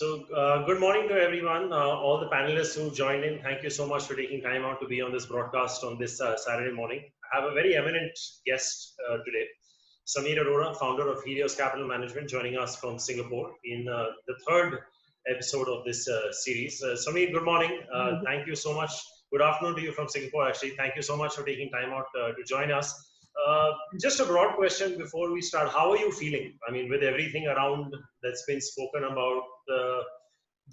Good morning to everyone, all the panelists who joined in. Thank you so much for taking time out to be on this broadcast on this Saturday morning. I have a very eminent guest today, Samir Arora, founder of Helios Capital Management, joining us from Singapore in the third episode of this series. Samir, good morning. Thank you so much. Good afternoon to you from Singapore, actually. Thank you so much for taking time out to join us. Just a broad question before we start. How are you feeling? I mean, with everything around that's been spoken about,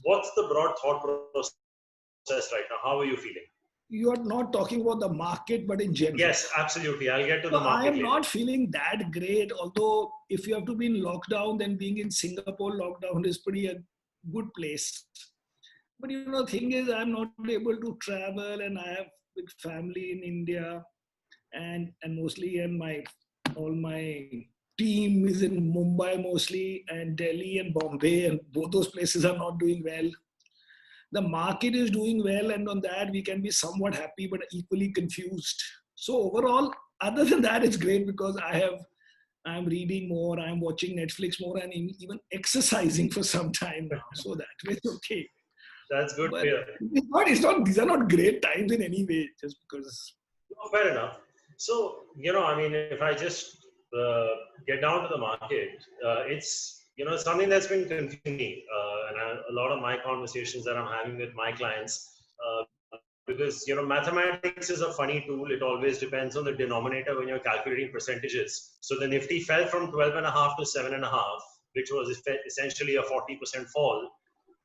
what's the broad thought process right now? How are you feeling? You are not talking about the market, but in general. Yes, absolutely. I'll get to the market I am later. not feeling that great. Although if you have to be in lockdown, then being in Singapore lockdown is pretty a good place. But thing is, I'm not able to travel, and I have big family in India, and mostly, and all my team is in Mumbai mostly, and Delhi and Bombay, and both those places are not doing well. The market is doing well, and on that we can be somewhat happy but equally confused. So overall, other than that, it's great because I'm reading more, I'm watching Netflix more, and even exercising for some time now. So that way it's okay. That's good. But these are not great times in any way, just because. No, fair enough. So, I mean, if I just get down to the market, it's something that's been confusing me, and a lot of my conversations that I'm having with my clients, because mathematics is a funny tool. It always depends on the denominator when you're calculating percentages. So the Nifty fell from 12.5 to 7.5, which was essentially a 40% fall.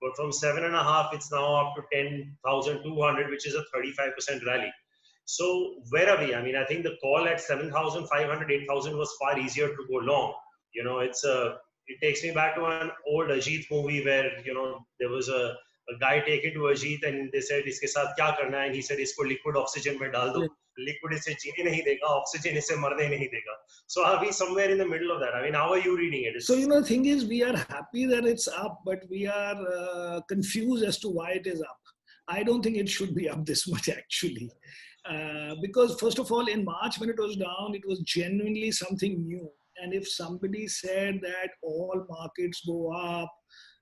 But from 7.5, it's now up to 10,200, which is a 35% rally. So where are we? I mean, I think the call at 7,500, 8,000 was far easier to go long. It takes me back to an old Ajit movie where, there was a guy taken to Ajit and they said, iske saath kya karna hai? And he said, isko liquid oxygen mein dal do. Liquid ise jeene nahi dega, oxygen ise marne nahi dega. So are we somewhere in the middle of that? I mean, how are you reading it? So, the thing is, we are happy that it's up, but we are confused as to why it is up. I don't think it should be up this much actually. Because first of all, in March when it was down, it was genuinely something new. And if somebody said that all markets go up,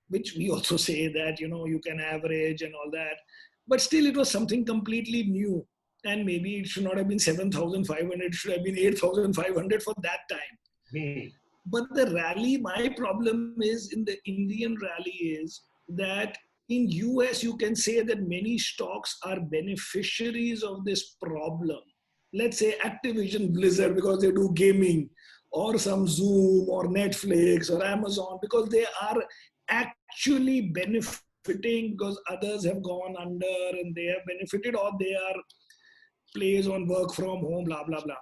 which we also say that, you can average and all that, but still it was something completely new. And maybe it should not have been 7,500, it should have been 8,500 for that time. But the rally, my problem is in the Indian rally is that in US, you can say that many stocks are beneficiaries of this problem. Let's say Activision Blizzard because they do gaming, or some Zoom or Netflix or Amazon because they are actually benefiting because others have gone under and they have benefited, or they are plays on work from home, blah, blah, blah.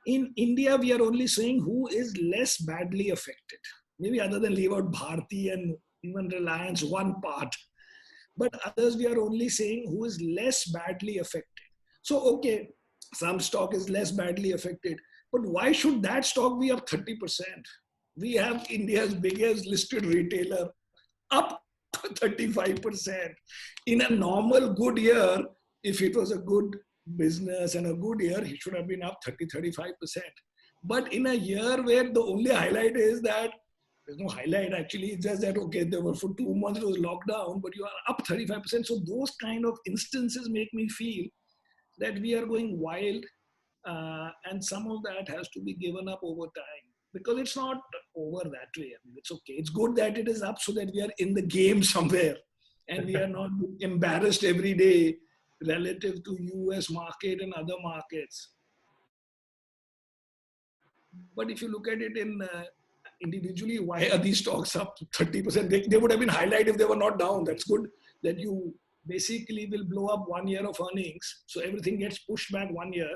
In India, we are only saying who is less badly affected. Maybe other than leave out Bharti and even Reliance, one part. But others, we are only saying who is less badly affected. So, okay, some stock is less badly affected. But why should that stock be up 30%? We have India's biggest listed retailer up 35%. In a normal good year, if it was a good business and a good year, he should have been up 30-35%. But in a year where the only highlight is that there's no highlight actually, it's just that, okay, there were for 2 months it was lockdown, but you are up 35%. So those kind of instances make me feel that we are going wild, and some of that has to be given up over time because it's not over that way. I mean, it's okay. It's good that it is up so that we are in the game somewhere and we are not embarrassed every day relative to US market and other markets. But if you look at it in individually, why are these stocks up 30%? They would have been highlighted if they were not down. That's good that you basically will blow up 1 year of earnings. So everything gets pushed back 1 year.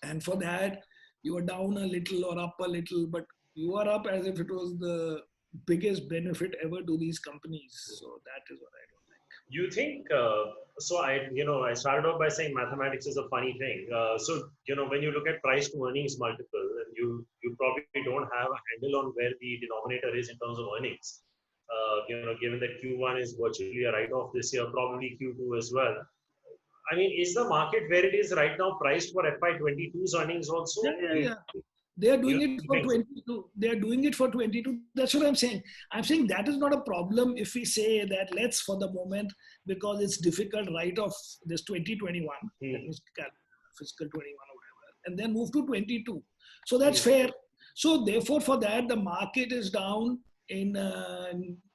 And for that, you are down a little or up a little, but you are up as if it was the biggest benefit ever to these companies. So that is what I don't like. You think, I started off by saying mathematics is a funny thing. When you look at price to earnings multiple, and you probably don't have a handle on where the denominator is in terms of earnings. Given that Q1 is virtually a write-off this year, probably Q2 as well. I mean, is the market where it is right now priced for FY22's earnings also? Yeah. They are doing it for 22. They are doing it for 22. That's what I'm saying. I'm saying that is not a problem if we say that let's for the moment, because it's difficult, write off this 2021, fiscal 21 or whatever, and then move to 22. So that's fair. So therefore, for that, the market is down in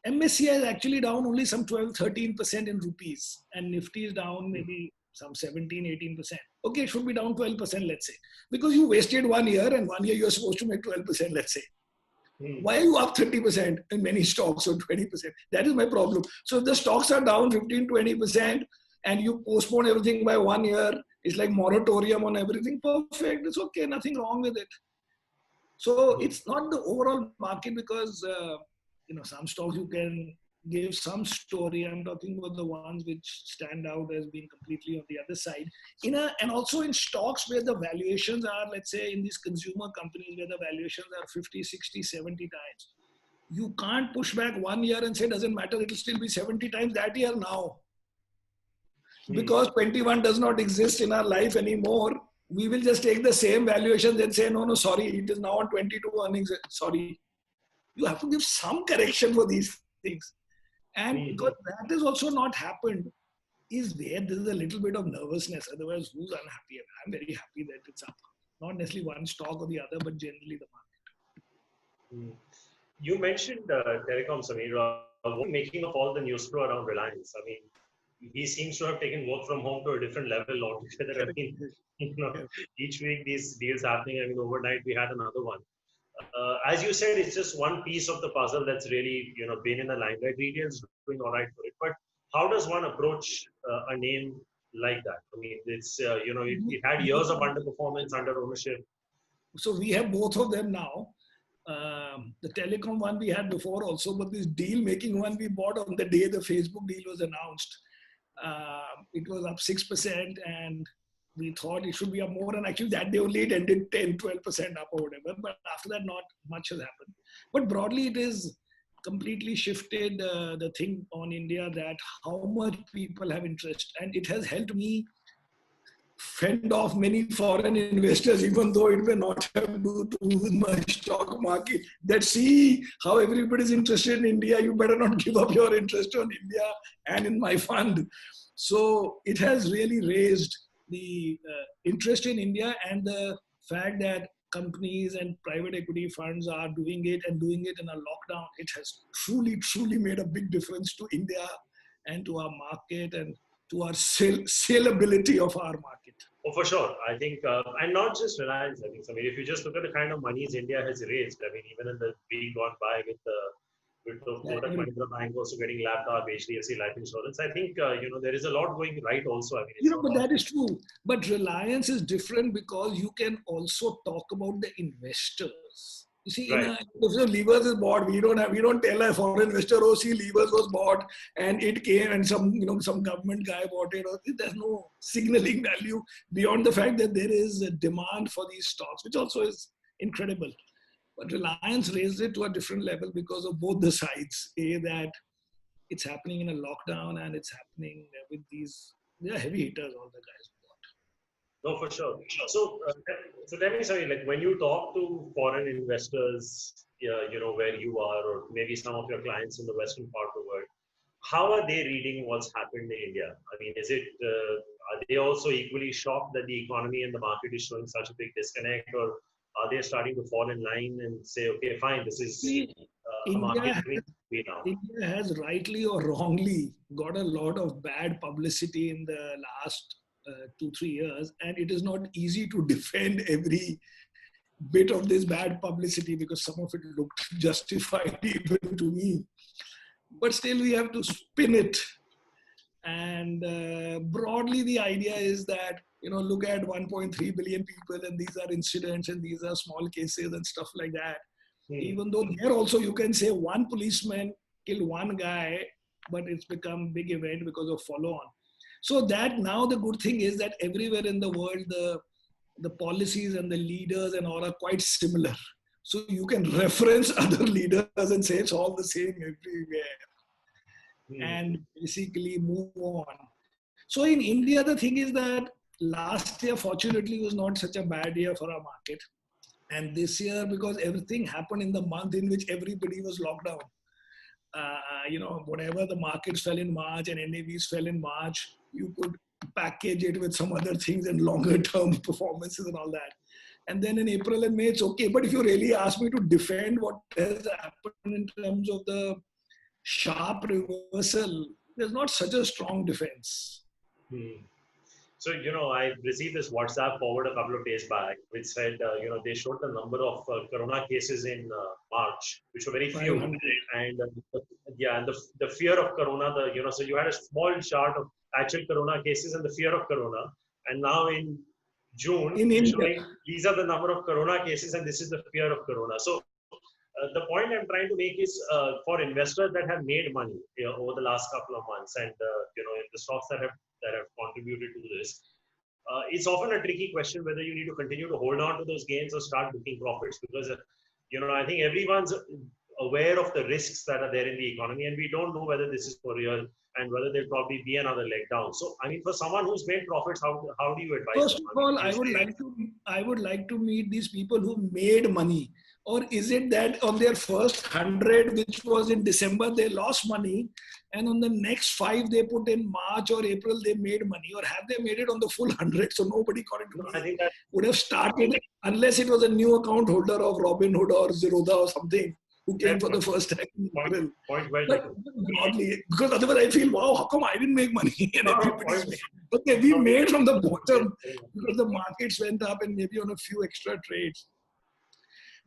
MSCI is actually down only some 12-13% in rupees, and Nifty is down maybe some 17-18%. Okay, it should be down 12%, let's say, because you wasted 1 year, and 1 year you're supposed to make 12%, let's say. Why are you up 30% in many stocks or 20%? That is my problem. So if the stocks are down 15-20% and you postpone everything by 1 year, it's like moratorium on everything. Perfect. It's okay. Nothing wrong with it. So it's not the overall market because, some stocks you can give some story. I'm talking about the ones which stand out as being completely on the other side. And also in stocks where the valuations are, let's say in these consumer companies where the valuations are 50, 60, 70 times. You can't push back 1 year and say, doesn't matter, it'll still be 70 times that year now. Because 21 does not exist in our life anymore. We will just take the same valuations and say, no, sorry, it is now on 22 earnings. Sorry. You have to give some correction for these things. And because that has also not happened, is where there is a little bit of nervousness. Otherwise, who's unhappy? I'm very happy that it's up. Not necessarily one stock or the other, but generally the market. You mentioned telecom, Samir. Making of all the news flow around Reliance. I mean, he seems to have taken work from home to a different level altogether. I mean, each week these deals happening. I mean, overnight we had another one. As you said, it's just one piece of the puzzle that's really, been in the limelight. Retail's doing all right for it, but how does one approach a name like that? I mean, it's it had years of underperformance under ownership. So we have both of them now. The telecom one we had before also, but this deal making one we bought on the day the Facebook deal was announced. It was up 6%, and we thought it should be up more, and actually that day only it ended 10-12% up or whatever, but after that not much has happened. But broadly it is completely shifted the thing on India, that how much people have interest, and it has helped me fend off many foreign investors, even though it may not have to do with my stock market, that see how everybody is interested in India, you better not give up your interest on India and in my fund. So it has really raised the interest in India, and the fact that companies and private equity funds are doing it and doing it in a lockdown, it has truly made a big difference to India and to our market and to our saleability of our market. Oh, for sure. I think, and not just Reliance. I think, I mean, if you just look at the kind of monies India has raised, I mean, even in the week gone by with Kotak Mahindra Bank also getting lapped up, HDFC Life Insurance, I think, there is a lot going right also. I mean, but that is true. But Reliance is different because you can also talk about the investors. You see, right. Levers is bought. We don't tell a foreign investor, oh, see, Levers was bought and it came and some government guy bought it. There's no signaling value beyond the fact that there is a demand for these stocks, which also is incredible. But Reliance raised it to a different level because of both the sides. That it's happening in a lockdown, and it's happening with these, they are heavy hitters, all the guys. No, for sure. So tell me, sorry, like when you talk to foreign investors, where you are, or maybe some of your clients in the western part of the world, how are they reading what's happened in India? I mean, are they also equally shocked that the economy and the market is showing such a big disconnect, or are they starting to fall in line and say, okay, fine, this is a market now? India has rightly or wrongly got a lot of bad publicity in the last 2-3 years, and it is not easy to defend every bit of this bad publicity because some of it looked justified even to me. But still, we have to spin it. And broadly, the idea is that, look at 1.3 billion people, and these are incidents, and these are small cases and stuff like that. Even though there also you can say one policeman killed one guy, but it's become big event because of follow-on. So that now the good thing is that everywhere in the world, the policies and the leaders and all are quite similar. So you can reference other leaders and say it's all the same everywhere. And basically move on. So in India, the thing is that last year, fortunately, was not such a bad year for our market. And this year, because everything happened in the month in which everybody was locked down, whatever the markets fell in March and NAVs fell in March, you could package it with some other things and longer term performances and all that. And then in April and May, it's okay. But if you really ask me to defend what has happened in terms of the sharp reversal, there's not such a strong defense. So, I received this WhatsApp forward a couple of days back, which said, they showed the number of corona cases in March, which were very few. 500. And and the fear of corona, so you had a small chart of actual corona cases and the fear of corona. And now in June, In India, these are the number of corona cases and this is the fear of corona. So the point I'm trying to make is for investors that have made money over the last couple of months, and the stocks that have contributed to this, it's often a tricky question whether you need to continue to hold on to those gains or start booking profits, because I think everyone's aware of the risks that are there in the economy, and we don't know whether this is for real and whether there'll probably be another leg down. So, I mean, for someone who's made profits, how do you advise first them? of all, I would like to meet these people who made money. Or is it that on their first 100, which was in December, they lost money, and on the next 5 they put in March or April, they made money? Or have they made it on the full 100? So nobody got into money. I think that Would have started, unless it was a new account holder of Robinhood or Zerodha or something, who came for the first time in April. Point well But broadly, because otherwise I feel, wow, how come I didn't make money? And everybody's made. Okay, we made from the bottom because the markets went up and maybe on a few extra trades.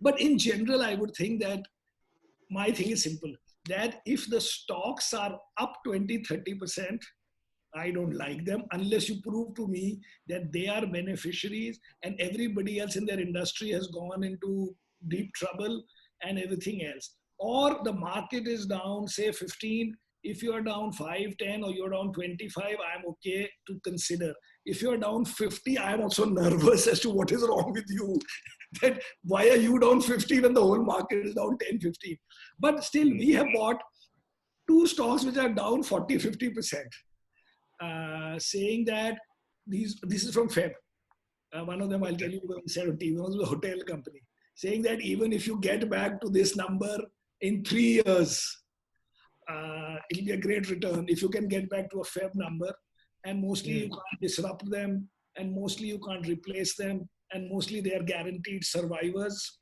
But in general, I would think that my thing is simple, that if the stocks are up 20-30%, I don't like them unless you prove to me that they are beneficiaries and everybody else in their industry has gone into deep trouble and everything else. Or the market is down, say 15. If you're down 5, 10, or you're down 25, I'm okay to consider. If you're down 50, I'm also nervous as to what is wrong with you. That why are you down 50 when the whole market is down 10, 15? But still, we have bought 2 stocks which are down 40, 50%, saying that this is from Feb. One of them I'll tell you because we said on TV, one was a hotel company, saying that even if you get back to this number in 3 years, it'll be a great return if you can get back to a Feb number, and mostly you can't disrupt them, and mostly you can't replace them, and mostly they are guaranteed survivors.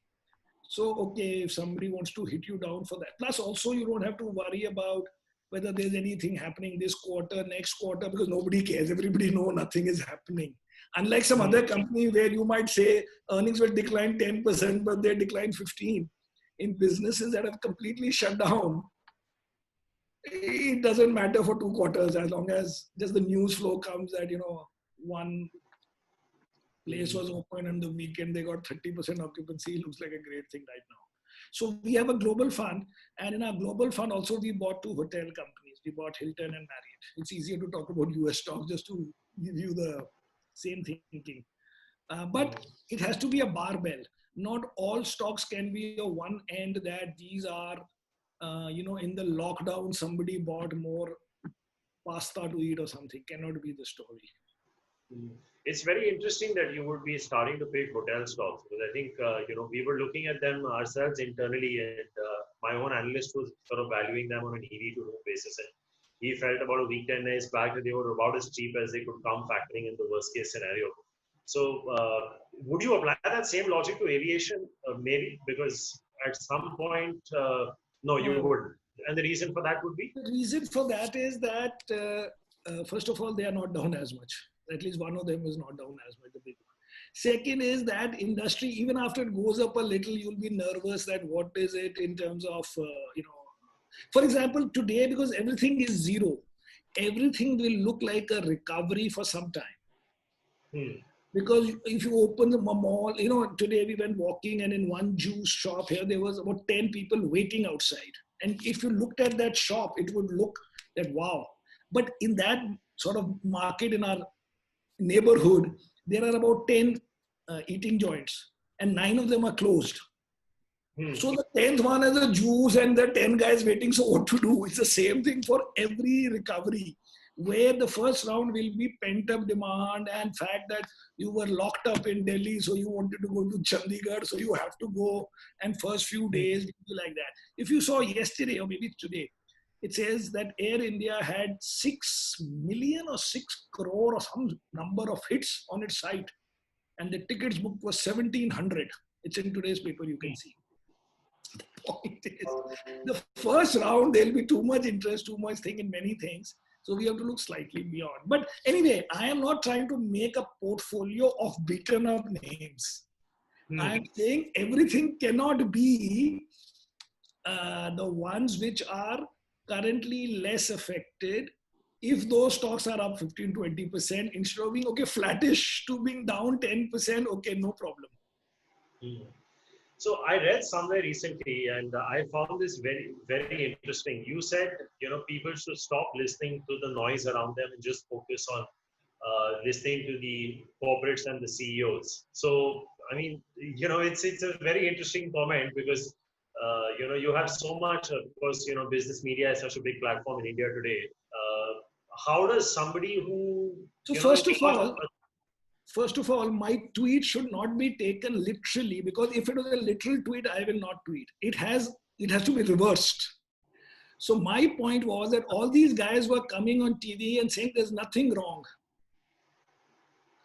So, okay, if somebody wants to hit you down for that. Plus also you don't have to worry about whether there's anything happening this quarter, next quarter, because nobody cares. Everybody knows nothing is happening. Unlike some other company where you might say earnings will decline 10%, but they decline 15%. In businesses that have completely shut down, it doesn't matter for 2 quarters as long as just the news flow comes that, one place was open on the weekend, they got 30% occupancy. Looks like a great thing right now. So we have a global fund, and in our global fund also we bought 2 hotel companies. We bought Hilton and Marriott. It's easier to talk about US stocks just to give you the same thinking. But it has to be a barbell. Not all stocks can be a one end that these are, in the lockdown, somebody bought more pasta to eat or something. Cannot be the story. It's very interesting that you would be starting to pick hotel stocks, because I think, we were looking at them ourselves internally, and my own analyst was sort of valuing them on an EV to ROE basis. And he felt about a week, 10 days back that they were about as cheap as they could come, factoring in the worst case scenario. So would you apply that same logic to aviation? Maybe, because at some point, no, you wouldn't. And the reason for that would be? The reason for that is that, first of all, they are not down as much. At least one of them is not down as much, the big one. Second is that industry, even after it goes up a little, you'll be nervous that what is it in terms of, for example, today, because everything is zero, everything will look like a recovery for some time. Because if you open the mall, today we went walking, and in one juice shop here, there was about 10 people waiting outside. And if you looked at that shop, it would look that, wow. But in that sort of market in our neighborhood, there are about 10 eating joints, and 9 of them are closed. So the 10th one has a juice and the 10 guys waiting. So what to do? It's the same thing for every recovery. where the first round will be pent up demand and fact that you were locked up in Delhi, so you wanted to go to Chandigarh, so you have to go, and first few days like that. If you saw yesterday or maybe today, it says that Air India had 6 million or 6 crore or some number of hits on its site, and the tickets booked was 1700. It's in today's paper, you can see. The point is, the first round, there'll be too much interest, too much thing in many things. So we have to look slightly beyond. But anyway, I am not trying to make a portfolio of beaten up names. I am saying everything cannot be the ones which are currently less affected. If those stocks are up 15-20%, instead of being okay flattish to being down 10%, okay, no problem. So I read somewhere recently, and I found this very, very interesting. You said, people should stop listening to the noise around them and just focus on listening to the corporates and the CEOs. So, I mean, it's a very interesting comment because, you have so much, of course, business media is such a big platform in India today. How does somebody who, so First of all, my tweet should not be taken literally, because if it was a literal tweet, I will not tweet. It has to be reversed. So my point was that all these guys were coming on TV and saying there's nothing wrong.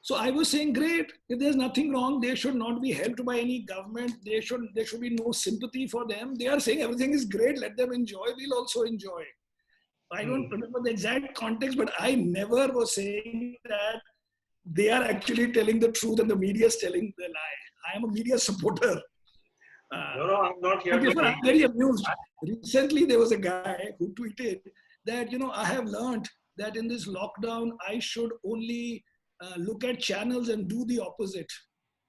So I was saying, great, if there's nothing wrong, they should not be helped by any government. There should be no sympathy for them. They are saying everything is great, let them enjoy, we'll also enjoy. I don't remember the exact context, but I never was saying that they are actually telling the truth and the media is telling the lie. I am a media supporter. No, I'm not here to I'm very amused. Recently, there was a guy who tweeted that, I have learned that in this lockdown, I should only look at channels and do the opposite.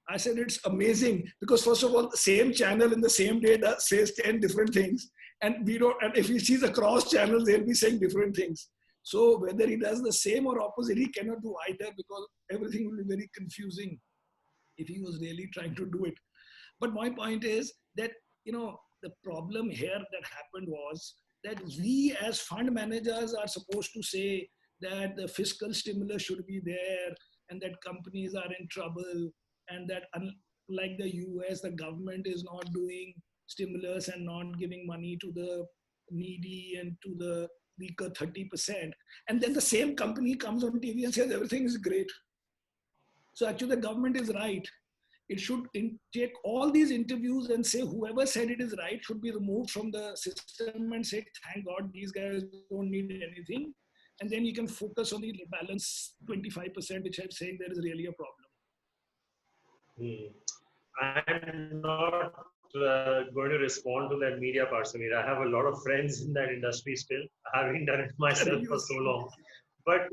I said, it's amazing because first of all, the same channel in the same day that says 10 different things. And if he sees across channels, they'll be saying different things. So whether he does the same or opposite, he cannot do either because everything will be very confusing if he was really trying to do it. But my point is that, the problem here that happened was that we as fund managers are supposed to say that the fiscal stimulus should be there and that companies are in trouble and that unlike the US, the government is not doing stimulus and not giving money to the needy and to the weaker 30%. And then the same company comes on TV and says everything is great. So actually the government is right. It should take all these interviews and say whoever said it is right should be removed from the system and say, thank God these guys don't need anything. And then you can focus on the balance 25%, which I'm saying there is really a problem. I'm not going to respond to that media part, Samir. I have a lot of friends in that industry still, having done it myself for so long. But,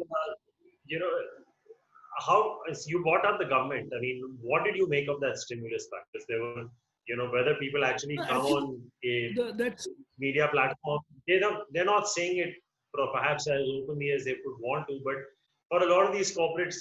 how you brought up the government? I mean, what did you make of that stimulus package? There were, whether people actually come on a media platform, they're not saying it perhaps as openly as they would want to, but for a lot of these corporates,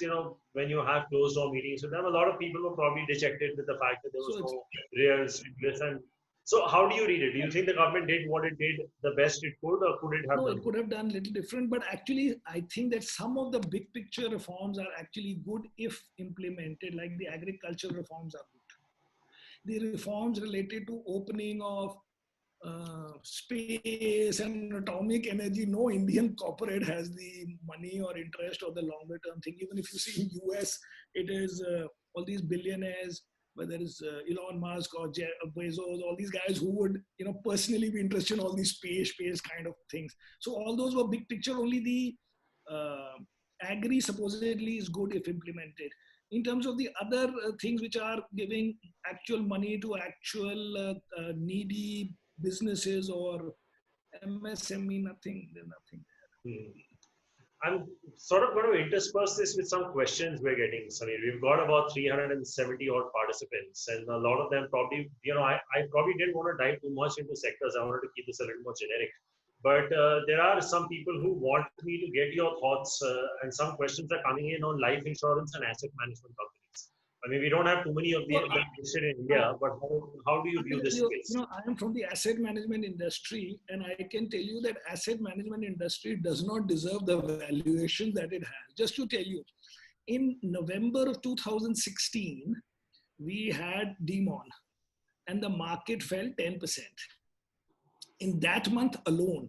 when you have closed door meetings with them, a lot of people were probably dejected with the fact that there was no real stimulus. And so how do you read it? Do you think the government did what it did the best it could, or could it have done? No, it could have done a little different, but actually I think that some of the big picture reforms are actually good if implemented, like the agricultural reforms are good. The reforms related to opening of space and atomic energy, no Indian corporate has the money or interest or the longer term thing. Even if you see in US, it is all these billionaires, whether it's Elon Musk or Jeff Bezos, all these guys who would personally be interested in all these space kind of things. So all those were big picture. Only the agri supposedly is good if implemented. In terms of the other things which are giving actual money to actual needy businesses or MSME, nothing there. I'm sort of going to intersperse this with some questions we're getting, Samir. We've got about 370 odd participants, and a lot of them probably, I probably didn't want to dive too much into sectors. I wanted to keep this a little more generic. But there are some people who want me to get your thoughts, and some questions are coming in on life insurance and asset management companies. I mean, we don't have too many of them listed in India, but how do you view this space? I am from the asset management industry, and I can tell you that asset management industry does not deserve the valuation that it has. Just to tell you, in November of 2016, we had Demon, and the market fell 10%. In that month alone,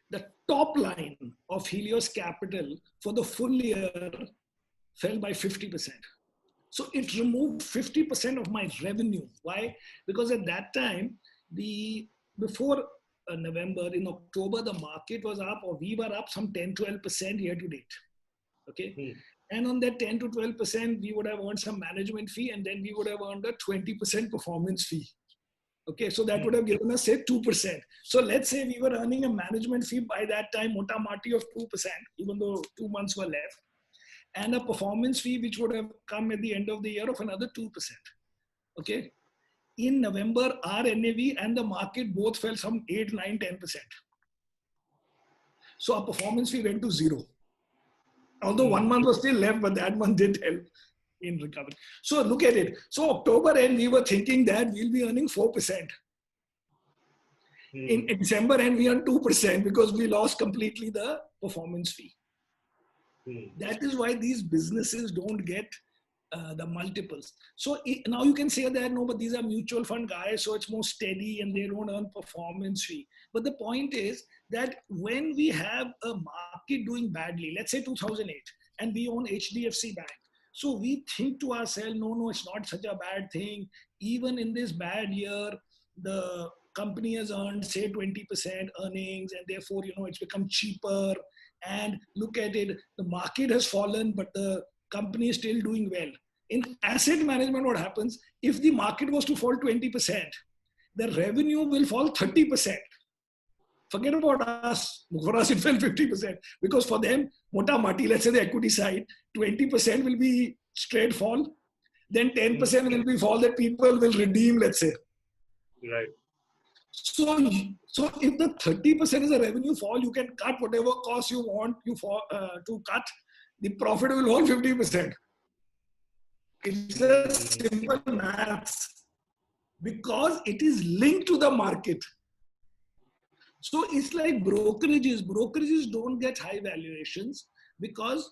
the top line of Helios Capital for the full year fell by 50%. So it removed 50% of my revenue. Why? Because at that time, before November, in October, the market was up, or we were up some 10-12% year to date. Okay. And on that 10 to 12%, we would have earned some management fee, and then we would have earned a 20% performance fee. Okay, so that would have given us, say, 2%. So let's say we were earning a management fee by that time, mota mati of 2%, even though 2 months were left, and a performance fee which would have come at the end of the year of another 2%. Okay, in November, our NAV and the market both fell some 8, 9, 10%. So our performance fee went to zero. Although 1 month was still left, but that month did help in recovery. So look at it. So October end, we were thinking that we'll be earning 4%. In December end, we earned 2% because we lost completely the performance fee. That is why these businesses don't get the multiples. So now you can say that, no, but these are mutual fund guys, so it's more steady and they don't earn performance fee. But the point is that when we have a market doing badly, let's say 2008, and we own HDFC Bank, so we think to ourselves, no, it's not such a bad thing. Even in this bad year, the company has earned, say, 20% earnings, and therefore, it's become cheaper. And look at it, the market has fallen, but the company is still doing well. In asset management, what happens? If the market was to fall 20%, the revenue will fall 30%. Forget about us. For us, it fell 50%. Because for them, mota mati, let's say the equity side, 20% will be straight fall. Then 10% will be fall that people will redeem, let's say. Right. So if the 30% is a revenue fall, you can cut whatever cost you want to cut. The profit will fall 50%. It's a simple maths because it is linked to the market. So it's like brokerages. Brokerages don't get high valuations because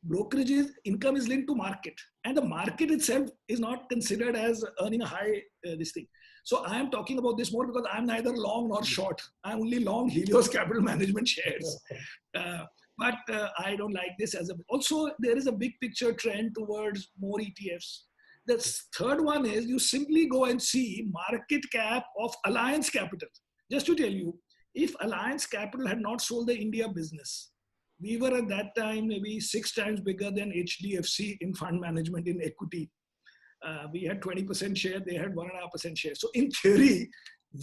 brokerages income is linked to market, and the market itself is not considered as earning a high this thing. So I am talking about this more because I'm neither long nor short. I'm only long Helios Capital Management shares. But I don't like this as a... Also, there is a big picture trend towards more ETFs. The third one is you simply go and see market cap of Alliance Capital. Just to tell you, if Alliance Capital had not sold the India business, we were at that time maybe 6 times bigger than HDFC in fund management in equity. We had 20% share, they had 1.5% share. So in theory,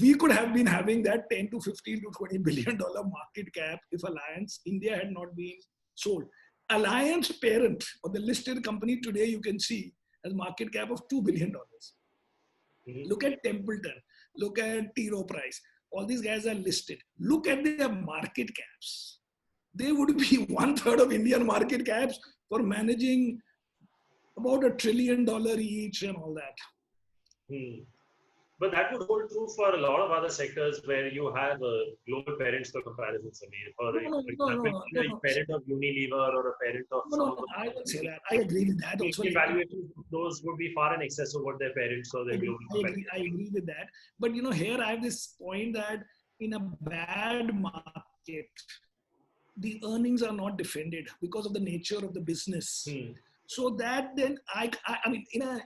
we could have been having that 10 to 15 to $20 billion market cap if Alliance India had not been sold. Alliance parent, or the listed company today, you can see has market cap of $2 billion. Look at Templeton, look at T. Rowe Price. All these guys are listed. Look at their market caps. They would be 1/3 of Indian market caps for managing about $1 trillion each and all that. But that would hold true for a lot of other sectors where you have global parents for comparison, Samir. For example, a parent of Unilever or a parent of... I won't say that. I agree with that. Also, the valuations of those would be far in excess of what their parents or their global parents. I agree with that. But here I have this point that in a bad market, the earnings are not defended because of the nature of the business. So that then I mean in a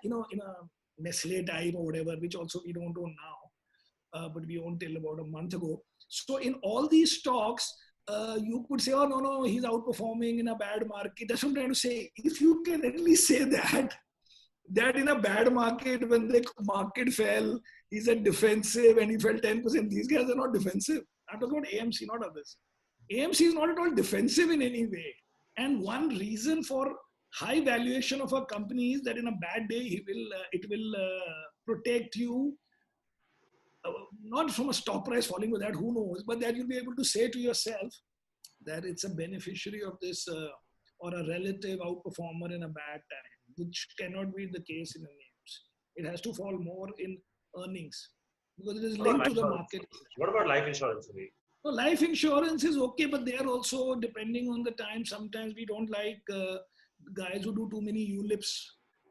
Nestle type or whatever, which also we don't own now, but we owned till about a month ago. So in all these stocks, you could say, oh no, he's outperforming in a bad market. That's what I'm trying to say. If you can at least say that in a bad market, when the market fell, he's a defensive and he fell 10%. These guys are not defensive. I'm talking about AMC, not others. AMC is not at all defensive in any way. And one reason for high valuation of a company is that in a bad day, it will protect you, not from a stock price falling with that, who knows, but that you'll be able to say to yourself that it's a beneficiary of this or a relative outperformer in a bad time. which cannot be the case in the names. It has to fall more in earnings because it is linked to the market. What about life insurance? So life insurance is okay, but they are also depending on the time. Sometimes we don't like guys who do too many ULIPs.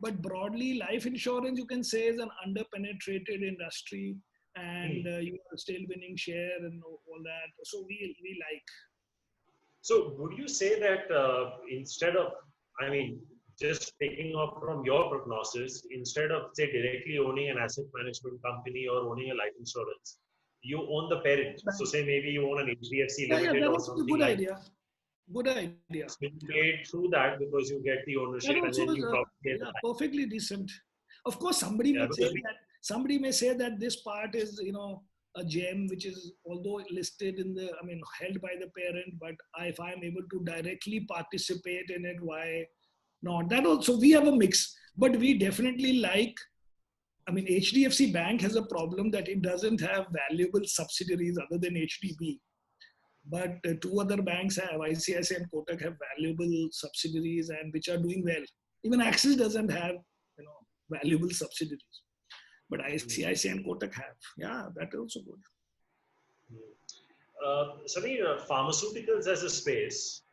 But broadly, life insurance, you can say, is an under-penetrated industry, and you are still winning share and all that. So we like. So would you say that instead of, just taking off from your prognosis, instead of say directly owning an asset management company or owning a life insurance, you own the parent. So say maybe you own an HDFC Limited or something good like idea. Good idea. So you paid through that because you get the ownership and then you probably get the perfectly decent. Of course, somebody may say that this part is, a gem which is although listed in the, held by the parent, but if I'm able to directly participate in it, why not? That also, we have a mix, but we definitely like, HDFC Bank has a problem that it doesn't have valuable subsidiaries other than HDB. But two other banks have, ICICI and Kotak have valuable subsidiaries and which are doing well. Even Axis doesn't have, valuable subsidiaries. But ICICI and Kotak have. Yeah, that's also good. Samir, pharmaceuticals as a space,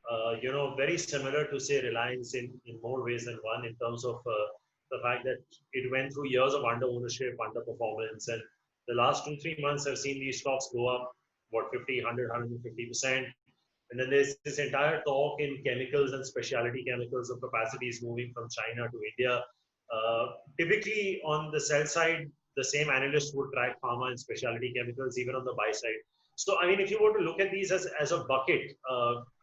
very similar to say Reliance in more ways than one in terms of the fact that it went through years of under ownership, underperformance, and the last 2-3 months have seen these stocks go up, 50, 100, 150%. And then there's this entire talk in chemicals and specialty chemicals of capacities moving from China to India. Typically on the sell side, the same analysts would track pharma and specialty chemicals, even on the buy side. So, if you were to look at these as a bucket,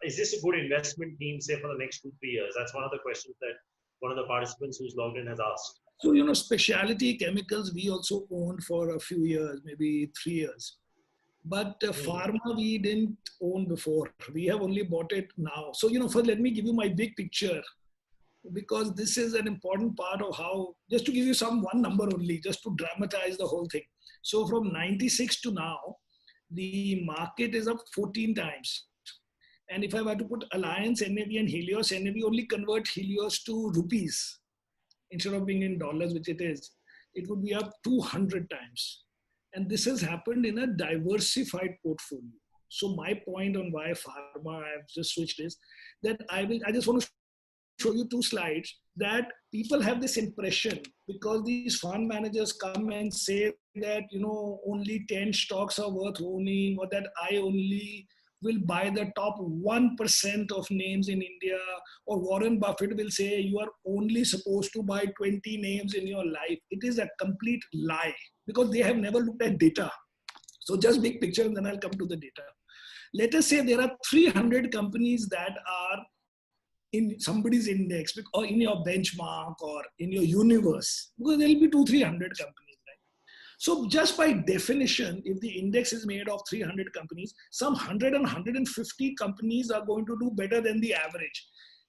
is this a good investment theme, say, for the next 2-3 years? That's one of the questions that one of the participants who's logged in has asked. So, specialty chemicals, we also owned for a few years, maybe 3 years. But pharma, we didn't own before. We have only bought it now. So, first, let me give you my big picture, because this is an important part of how, just to give you one number only, just to dramatize the whole thing. So from 96 to now, the market is up 14 times. And if I were to put Alliance NAV and Helios NAV, only convert Helios to rupees instead of being in dollars, which it is, it would be up 200 times. And this has happened in a diversified portfolio. So my point on why pharma, I've just switched is that I just want to show you 2 slides that people have this impression because these fund managers come and say that, only 10 stocks are worth owning, or that I only will buy the top 1% of names in India, or Warren Buffett will say you are only supposed to buy 20 names in your life. It is a complete lie because they have never looked at data. So just big picture and then I'll come to the data. Let us say there are 300 companies that are in somebody's index or in your benchmark or in your universe, because there will be 200-300 companies, right? So just by definition, if the index is made of 300 companies, some 100 and 150 companies are going to do better than the average.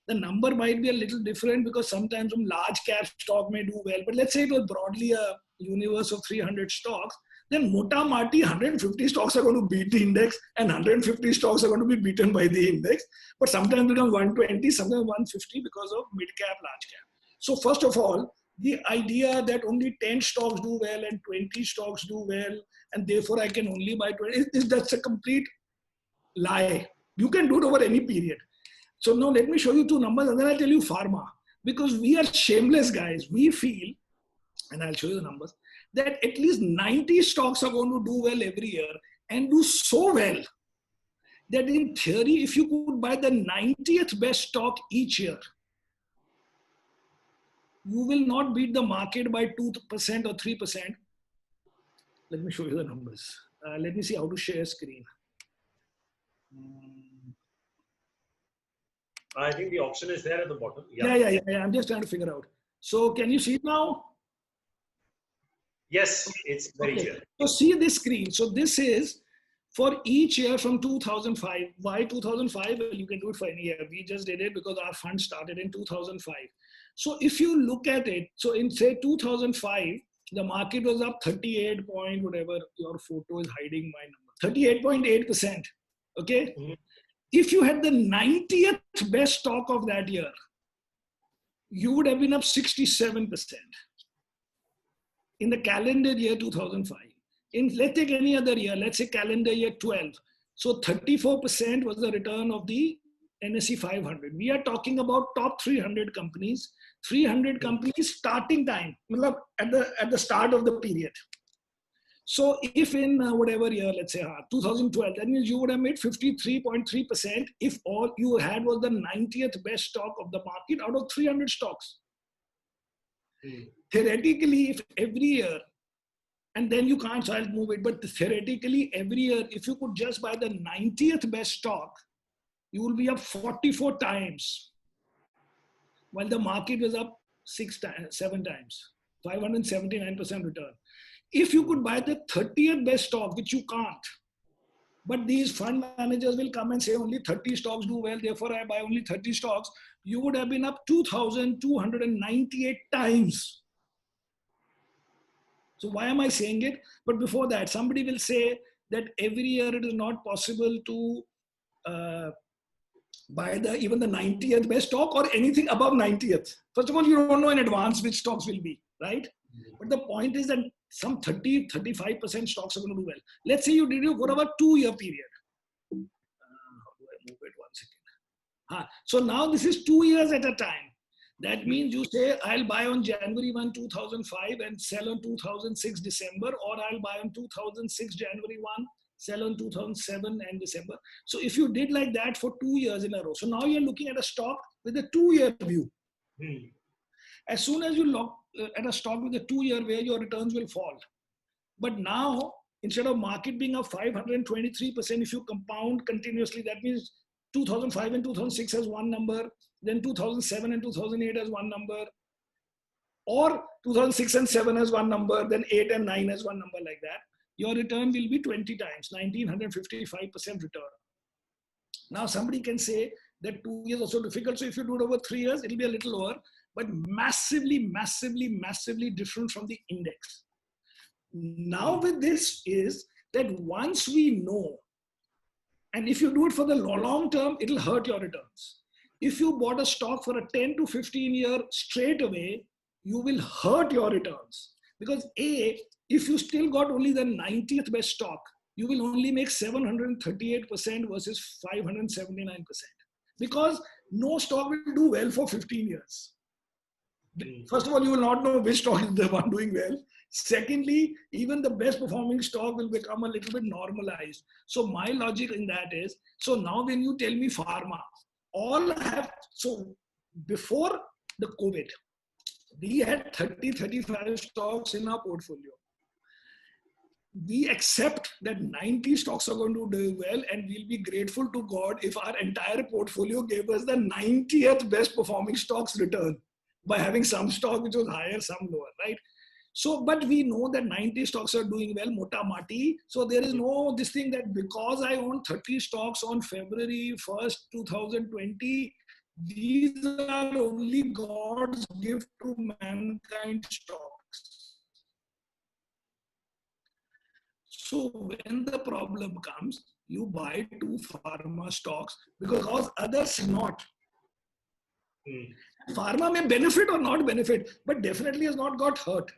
The number might be a little different because sometimes some large cap stock may do well, but let's say it was broadly a universe of 300 stocks, then Mota Mati 150 stocks are going to beat the index and 150 stocks are going to be beaten by the index. But sometimes become 120, sometimes 150 because of mid cap, large cap. So first of all, the idea that only 10 stocks do well and 20 stocks do well, and therefore I can only buy 20, that's a complete lie. You can do it over any period. So now let me show you 2 numbers and then I'll tell you pharma. Because we are shameless guys. We feel, and I'll show you the numbers, that at least 90 stocks are going to do well every year and do so well that in theory, if you could buy the 90th best stock each year, you will not beat the market by 2% or 3%. Let me show you the numbers. Let me see how to share screen. I think the option is there at the bottom. Yeah. I'm just trying to figure out. So can you see it now? Yes, it's very clear. So see this screen. So this is for each year from 2005. Why 2005? Well, you can do it for any year. We just did it because our fund started in 2005. So if you look at it, so in say 2005, the market was up 38 point, whatever, your photo is hiding my number, 38.8%. Okay. Mm-hmm. If you had the 90th best stock of that year, you would have been up 67% in the calendar year 2005. Let's take any other year, let's say calendar year 12. So 34% was the return of the NSE 500. We are talking about top 300 companies, 300 companies starting time, at the start of the period. So if in whatever year, let's say 2012, that means you would have made 53.3% if all you had was the 90th best stock of the market out of 300 stocks. Theoretically, if every year, and then you can't, so I'll move it, but theoretically every year, if you could just buy the 90th best stock, you will be up 44 times, while the market was up 7 times, 579% return. If you could buy the 30th best stock, which you can't, but these fund managers will come and say only 30 stocks do well, therefore I buy only 30 stocks, you would have been up 2,298 times. So why am I saying it? But before that, somebody will say that every year it is not possible to buy even the 90th best stock or anything above 90th. First of all, you don't know in advance which stocks will be, right? But the point is that some 35% stocks are going to do well. Let's say you did it for a 2-year period. How do I move it? 1 second. So now this is 2 years at a time. That means you say, I'll buy on January 1, 2005 and sell on 2006 December, or I'll buy on 2006 January 1, sell on 2007 and December. So if you did like that for 2 years in a row, so now you're looking at a stock with a 2-year view. As soon as you look at a stock with a 2-year where your returns will fall. But now, instead of market being up 523%, if you compound continuously, that means 2005 and 2006 has one number, then 2007 and 2008 has one number, or 2006 and 7 has one number, then 8 and 9 has one number, like that. Your return will be 20 times, 1955% return. Now somebody can say that 2 years are so difficult, so if you do it over 3 years, it'll be a little lower, but massively, massively, massively different from the index. Now with this is that once we know, and if you do it for the long term, it'll hurt your returns. If you bought a stock for a 10 to 15 year straight away, you will hurt your returns. Because if you still got only the 90th best stock, you will only make 738% versus 579%. Because no stock will do well for 15 years. First of all, you will not know which stock is the one doing well. Secondly, even the best performing stock will become a little bit normalized. So my logic in that is, so now when you tell me pharma, so before the COVID, we had 35 stocks in our portfolio. We accept that 90 stocks are going to do well, and we'll be grateful to God if our entire portfolio gave us the 90th best performing stocks return by having some stock which was higher, some lower, right? So, but we know that 90 stocks are doing well, mota mati. So there is no this thing that because I own 30 stocks on February 1st, 2020, these are only God's gift to mankind stocks. So when the problem comes, you buy 2 pharma stocks because others not. Pharma may benefit or not benefit, but definitely has not got hurt.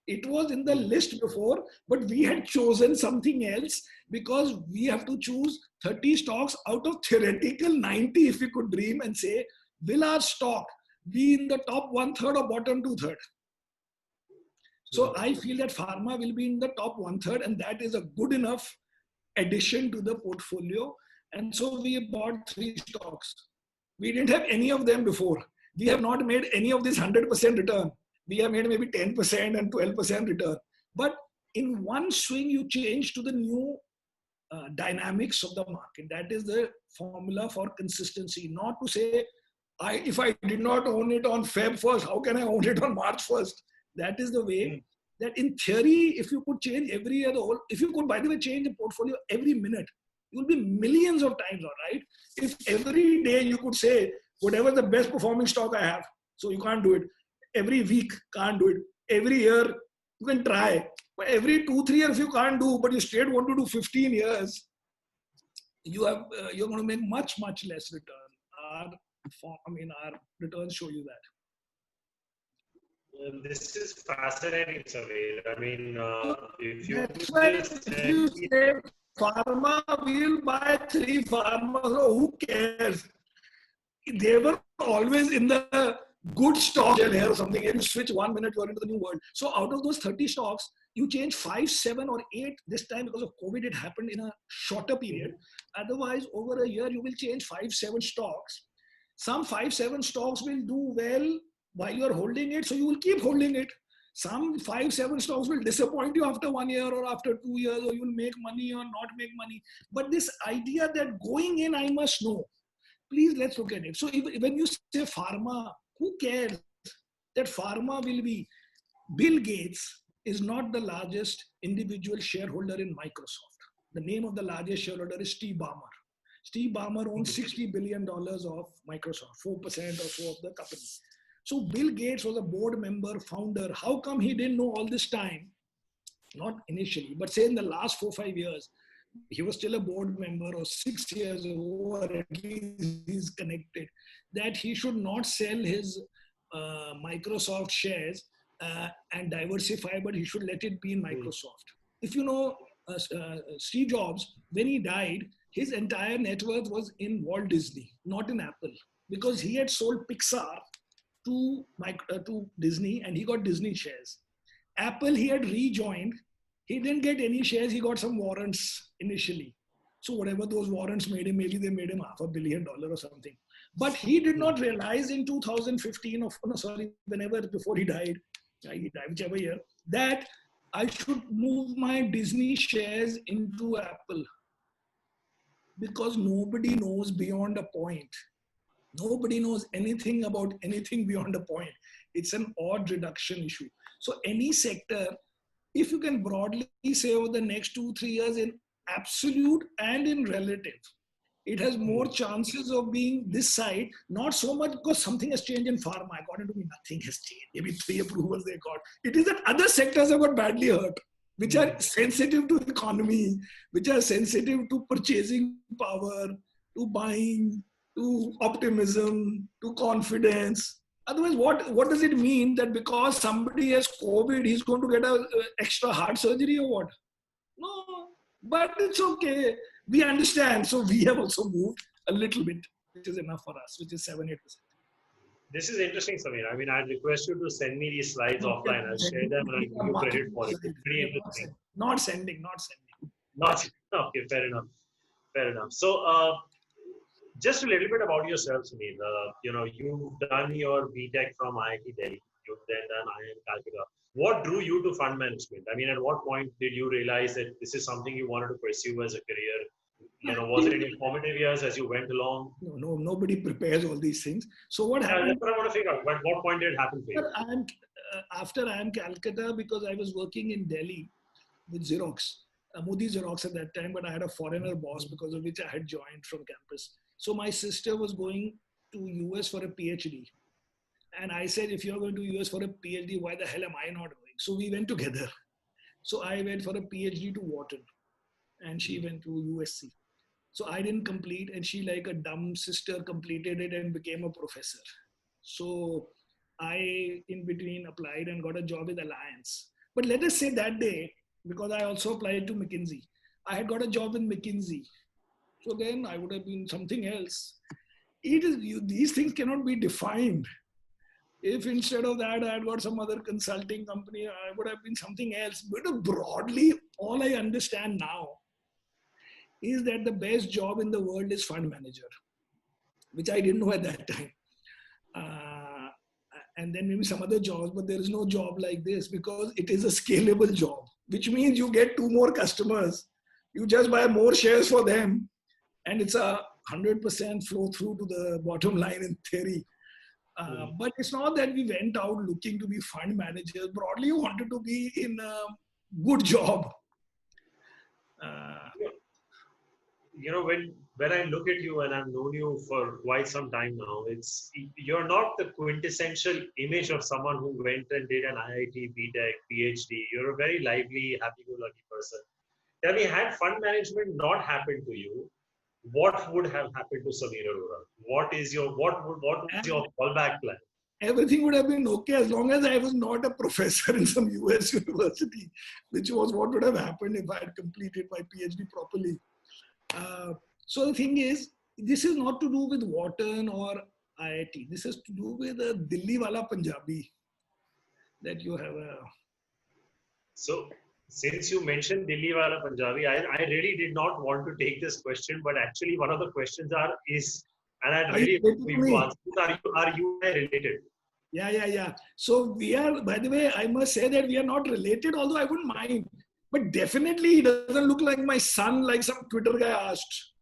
It was in the list before, but we had chosen something else because we have to choose 30 stocks out of theoretical 90 if we could dream and say, will our stock be in the top 1/3 or bottom 2/3? So I feel that pharma will be in the top 1/3, and that is a good enough addition to the portfolio. And so we bought 3 stocks. We didn't have any of them before. We have not made any of this 100% return. We have made maybe 10% and 12% return. But in one swing, you change to the new dynamics of the market. That is the formula for consistency. Not to say, if I did not own it on Feb 1st, how can I own it on March 1st? That is the way that in theory, if you could change every year, if you could, by the way, change the portfolio every minute, you will be millions of times, all right? If every day you could say, whatever the best performing stock I have, so you can't do it. Every week, can't do it. Every year, you can try. But every 2-3 years, you can't do, but you straight want to do 15 years, you're going to make much, much less return. Our returns show you that. This is fascinating, Samir. I mean, if you That's could why just if tell you me. say pharma, we'll buy 3 pharma. So who cares? They were always in the good stock here or something. And you switch 1 minute, you're into the new world. So out of those 30 stocks, you change 5, 7, or 8 this time because of COVID. It happened in a shorter period. Otherwise, over a year, you will change 5, 7 stocks. Some 5, 7 stocks will do well while you are holding it, so you will keep holding it. Some 5, 7 stocks will disappoint you after 1 year or after 2 years, or you will make money or not make money. But this idea that going in, I must know. Please, let's look at it. So when you say pharma, who cares that pharma will be? Bill Gates is not the largest individual shareholder in Microsoft. The name of the largest shareholder is Steve Ballmer. Steve Ballmer owns $60 billion of Microsoft, 4% or so of the company. So Bill Gates was a board member, founder. How come he didn't know all this time? Not initially, but say in the last 4, 5 years, he was still a board member, or 6 years ago, or at least he's connected, that he should not sell his Microsoft shares and diversify, but he should let it be in Microsoft. If you know Steve Jobs, when he died, his entire net worth was in Walt Disney, not in Apple, because he had sold Pixar to Disney and he got Disney shares. Apple, he had rejoined. He didn't get any shares. He got some warrants initially. So whatever those warrants made him, maybe they made him $500 million or something. But he did not realize in 2015, or no, sorry, whenever before he died, whichever year, that I should move my Disney shares into Apple, because nobody knows beyond a point. Nobody knows anything about anything beyond a point. It's an odd reduction issue. So any sector, if you can broadly say over the next 2, 3 years in absolute and in relative, it has more chances of being this side, not so much because something has changed in pharma. According to me, nothing has changed. Maybe 3 approvals they got. It is that other sectors have got badly hurt, which are sensitive to economy, which are sensitive to purchasing power, to buying, to optimism, to confidence. Otherwise, what does it mean that because somebody has COVID, he's going to get a extra heart surgery or what? No, but it's okay. We understand. So we have also moved a little bit, which is enough for us, which is 7, 8%. This is interesting, Samir. I mean, I'd request you to send me these slides No, offline. I'll share them and I'll give you credit for it. It's pretty interesting. Not sending, not sending. Not okay. Fair enough. Fair enough. So, just a little bit about yourself, Samir. You've done your BTech from IIT Delhi. You've then done IIM Calcutta. What drew you to fund management? I mean, at what point did you realize that this is something you wanted to pursue as a career? Was it in your formative years as you went along? No, nobody prepares all these things. So what happened? That's what I want to figure out. At what point did it happen for you? After IIM Calcutta, because I was working in Delhi with Xerox, Modi Xerox at that time, but I had a foreigner boss because of which I had joined from campus. So my sister was going to US for a PhD. And I said, if you're going to US for a PhD, why the hell am I not going? So we went together. So I went for a PhD to Wharton and she went to USC. So I didn't complete, and she, like a dumb sister, completed it and became a professor. So I, in between, applied and got a job with Alliance. But let us say that day, because I also applied to McKinsey, I had got a job in McKinsey. So then I would have been something else. These things cannot be defined. If instead of that I had got some other consulting company, I would have been something else. But broadly, all I understand now is that the best job in the world is fund manager, which I didn't know at that time. And then maybe some other jobs, but there is no job like this because it is a scalable job, which means you get 2 more customers. You just buy more shares for them, and it's a 100% flow through to the bottom line in theory. But it's not that we went out looking to be fund managers. Broadly, you wanted to be in a good job. When I look at you, and I've known you for quite some time now, you're not the quintessential image of someone who went and did an IIT, BTech, PhD. You're a very lively, happy-go-lucky person. Tell me, had fund management not happened to you, what would have happened to Samir Arora? What was your fallback plan? everything would have been okay as long as I was not a professor in some US university, which was what would have happened if I had completed my PhD properly. So the thing is, this is not to do with Wharton or IIT. This is to do with a Dilli wala Punjabi that you have a. So, since you mentioned Delhi wala Punjabi, I really did not want to take this question, but actually one of the questions is, and I'd Are you really hope related for to you to me? answer this, are you and I related? Yeah. So we are, by the way, I must say that we are not related, although I wouldn't mind. But definitely he doesn't look like my son, like some Twitter guy asked.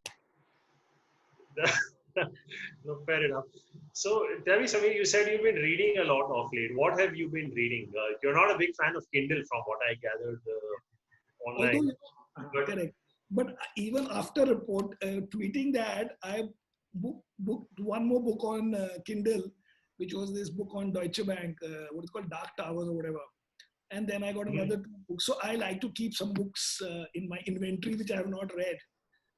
No, fair enough. So, tell me, Samir, you said you've been reading a lot of late. What have you been reading? You're not a big fan of Kindle, from what I gathered Although, online. But correct. But even after tweeting that, I booked one more book on Kindle, which was this book on Deutsche Bank, what is called Dark Towers or whatever. And then I got another 2 books. So I like to keep some books in my inventory which I have not read.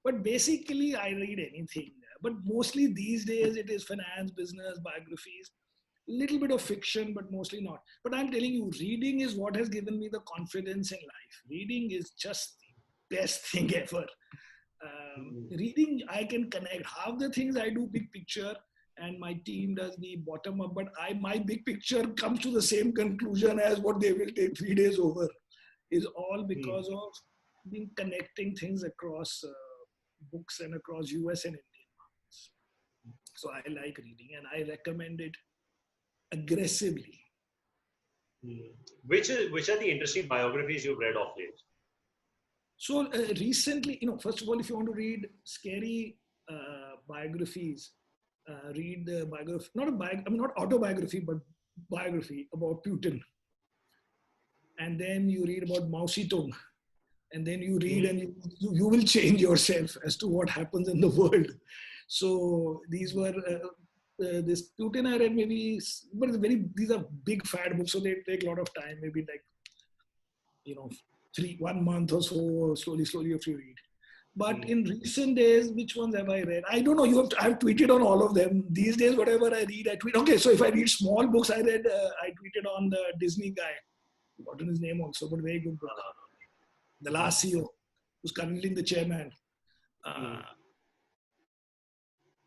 But basically, I read anything. But mostly these days, it is finance, business, biographies, little bit of fiction, but mostly not. But I'm telling you, reading is what has given me the confidence in life. Reading is just the best thing ever. Reading, I can connect. Half the things I do big picture, and my team does the bottom up. But my big picture comes to the same conclusion as what they will take 3 days over. Is all because of being connecting things across books and across US and Indian markets. So I like reading, and I recommend it aggressively. which are the interesting biographies you've read of late? So recently, first of all, if you want to read scary biographies, read the biography, not autobiography, but biography about Putin. And then you read about Mao Zedong. And then you read and you will change yourself as to what happens in the world. So these were, this Putin I read maybe, but these are big fat books, so they take a lot of time, maybe like, 1 month or so, slowly you have to read. But in recent days, which ones have I read? I don't know. I've tweeted on all of them. These days, whatever I read, I tweet. Okay, so if I read small books, I tweeted on the Disney guy. I've forgotten his name also, but very good book. The last CEO, who's currently the chairman.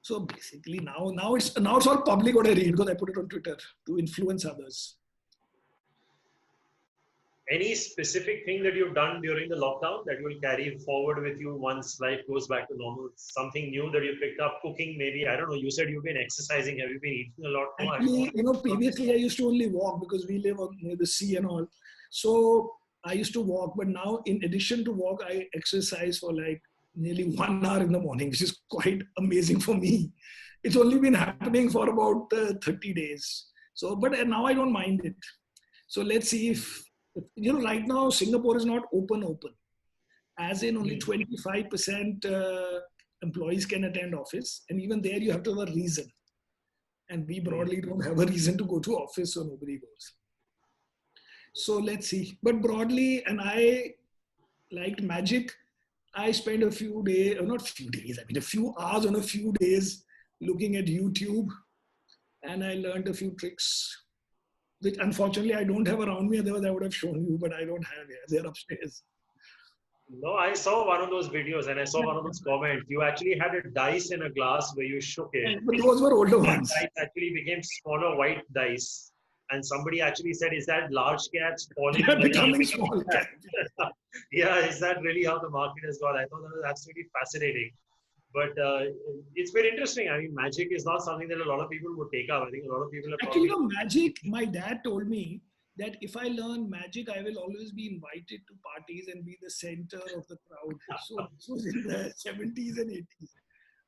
So basically, now it's all public what I read because I put it on Twitter to influence others. Any specific thing that you've done during the lockdown that you will carry forward with you once life goes back to normal? Something new that you picked up, cooking maybe? I don't know. You said you've been exercising. Have you been eating a lot more? Actually, previously I used to only walk because we live near the sea and all. So I used to walk, but now in addition to walk, I exercise for like nearly 1 hour in the morning, which is quite amazing for me. It's only been happening for about 30 days. So, but now I don't mind it. So let's see if, right now Singapore is not open, as in only 25% employees can attend office. And even there you have to have a reason. And we broadly don't have a reason to go to office, so nobody goes. So let's see. But broadly, and I liked magic. I spent a few days, or not few days, a few hours on a few days looking at YouTube. And I learned a few tricks, which unfortunately I don't have around me. Otherwise I would have shown you, but I don't have here. They're upstairs. No, I saw one of those videos and I saw one of those comments. You actually had a dice in a glass where you shook it. But those were older That ones. dice actually became smaller white dice. And somebody actually said, is that large cats falling? They're becoming small cats. Yeah, is that really how the market has gone? I thought that was absolutely fascinating. But it's very interesting. I mean, magic is not something that a lot of people would take up. I think a lot of people are actually, magic, my dad told me that if I learn magic, I will always be invited to parties and be the center of the crowd. So this was in the 70s and 80s.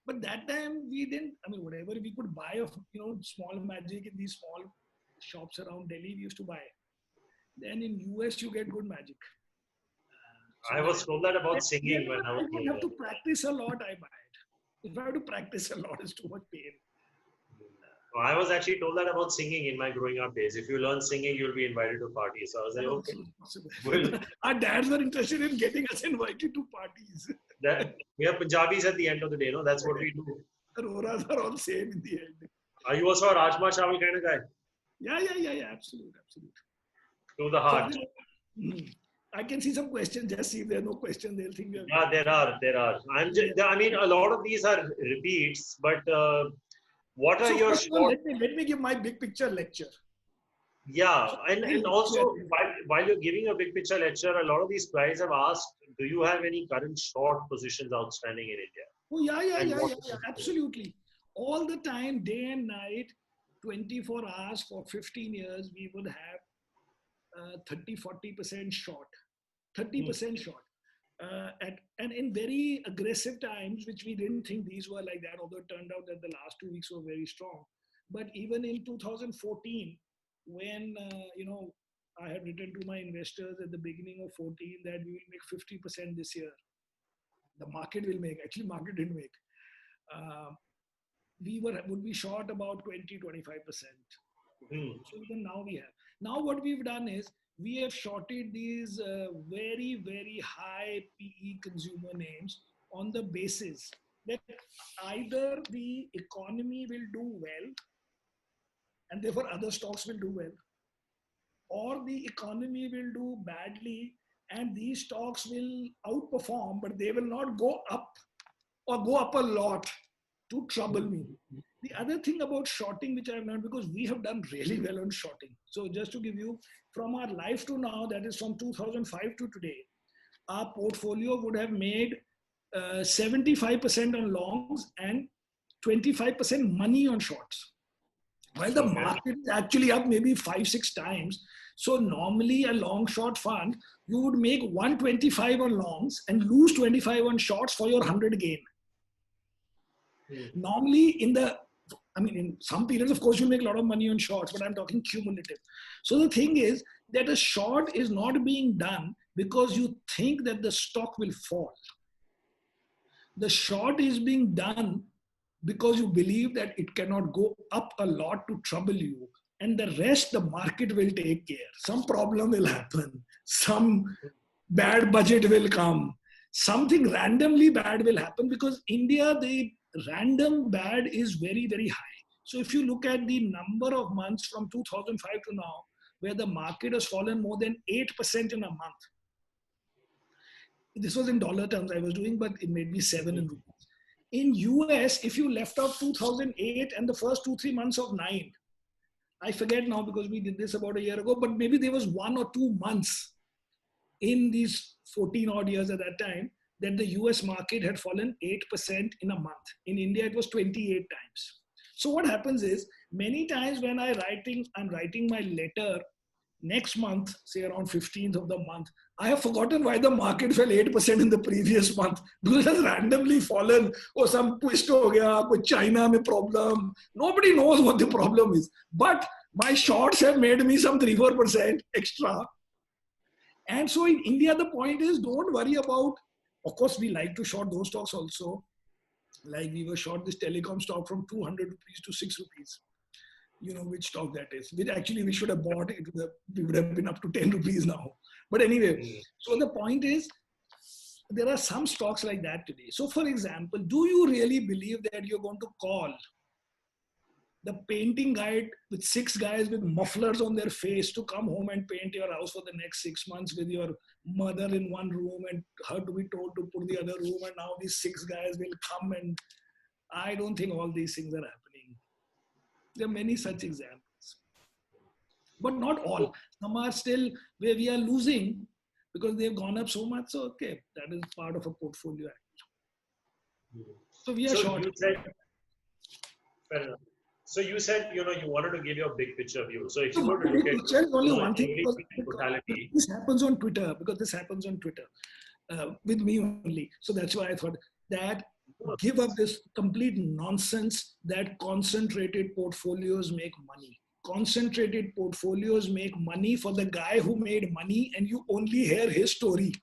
But that time we didn't, whatever we could buy of, small magic in these small shops around Delhi, we used to buy. Then in US, you get good magic. I was told that about singing when I was younger. I have to practice a lot, I buy it. If I have to practice a lot, it's too much pain. I was actually told that about singing in my growing up days. If you learn singing, you'll be invited to parties. So I was like, okay. Well, our dads were interested in getting us invited to parties. We are Punjabis at the end of the day, that's what we do. Aroras are all same in the end. Are you also a Rajma Chawal kind of guy? Yeah. Absolute. To the So heart. I can see some questions. Just see if there are no questions, they'll think we are. Yeah, there are. I mean, a lot of these are repeats, but what are So your first of all, short? let me give my big picture lecture. Yeah, So and also while you're giving a big picture lecture, a lot of these guys have asked, do you have any current short positions outstanding in India? oh And what? absolutely. All the time, day and night, 24 hours for 15 years, we would have 30-40% short, Hmm. 30% short. And in very aggressive times, which we didn't think these were like that, although it turned out that the last 2 weeks were very strong. But even in 2014, when I had written to my investors at the beginning of 14 that we will make 50% this year. The market will make. Actually, market didn't make. Uh, we would be short about 20-25%. Hmm. So even now we have. Now what we've done is we have shorted these very high PE consumer names on the basis that either the economy will do well and therefore other stocks will do well, or the economy will do badly and these stocks will outperform, but they will not go up or go up a lot to trouble me. The other thing about shorting, which I've learned, because we have done really well on shorting. So just to give you, from our life to now, that is from 2005 to today, our portfolio would have made 75% on longs and 25% money on shorts. While the Okay. market is actually up maybe 5-6 times. So normally a long short fund, you would make 125 on longs and lose 25 on shorts for your 100 gain. Hmm. Normally in some periods, of course, you make a lot of money on shorts, but I'm talking cumulative. So the thing is that a short is not being done because you think that the stock will fall. The short is being done because you believe that it cannot go up a lot to trouble you. And the rest, the market will take care. Some problem will happen. Some bad budget will come. Something randomly bad will happen because India, the random bad is very high. So if you look at the number of months from 2005 to now, where the market has fallen more than 8% in a month. This was in dollar terms I was doing, but it made me 7 in rupees. In US, if you left out 2008 and the first 2-3 months of 9, I forget now because we did this about a year ago, but maybe there was 1 or 2 months in these 14 odd years at that time that the US market had fallen 8% in a month. In India, it was 28 times. So what happens is many times when I'm writing my letter next month, say around 15th of the month, I have forgotten why the market fell 8% in the previous month because it has randomly fallen. Or some twist ho gaya, koi China mein problem. Nobody knows what the problem is. But my shorts have made me some 3-4% extra. And so in India, the point is don't worry about, of course, we like to short those stocks also. Like we were short this telecom stock from 200 rupees to 6 rupees. You know which stock that is, which actually we should have bought it. We would have been up to 10 rupees now. But anyway, so the point is, there are some stocks like that today. So for example, do you really believe that you're going to call the painting guy with 6 guys with mufflers on their face to come home and paint your house for the next 6 months with your mother in one room and her to be told to put the other room, and now these 6 guys will come? And I don't think all these things are happening. There are many such examples, but not all. Some are still where we are losing because they've gone up so much. So, okay, that is part of a portfolio. So we are So short. you said, fair enough. So you said, you wanted to give your big picture view. So if So you were my to look big at, picture is only one thing everything because in totality. this happens on Twitter, with me only. So that's why I thought that give up this complete nonsense that concentrated portfolios make money. Concentrated portfolios make money for the guy who made money, and you only hear his story.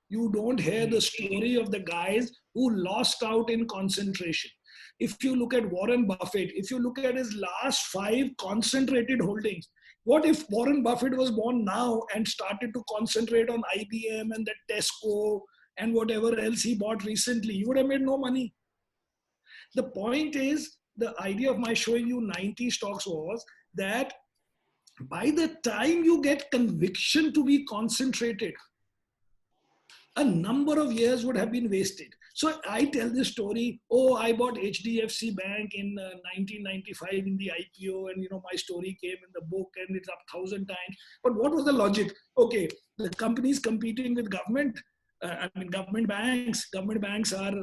You don't hear the story of the guys who lost out in concentration. If you look at Warren Buffett, if you look at his last 5 concentrated holdings, what if Warren Buffett was born now and started to concentrate on IBM and the Tesco and whatever else he bought recently? He would have made no money. The point is, the idea of my showing you 90 stocks was that By the time you get conviction to be concentrated, a number of years would have been wasted. So I tell this story. Oh, I bought HDFC Bank in 1995 in the IPO, and my story came in the book, and it's up 1,000 times. But what was the logic? Okay, the company is competing with government. I mean, government banks. Government banks are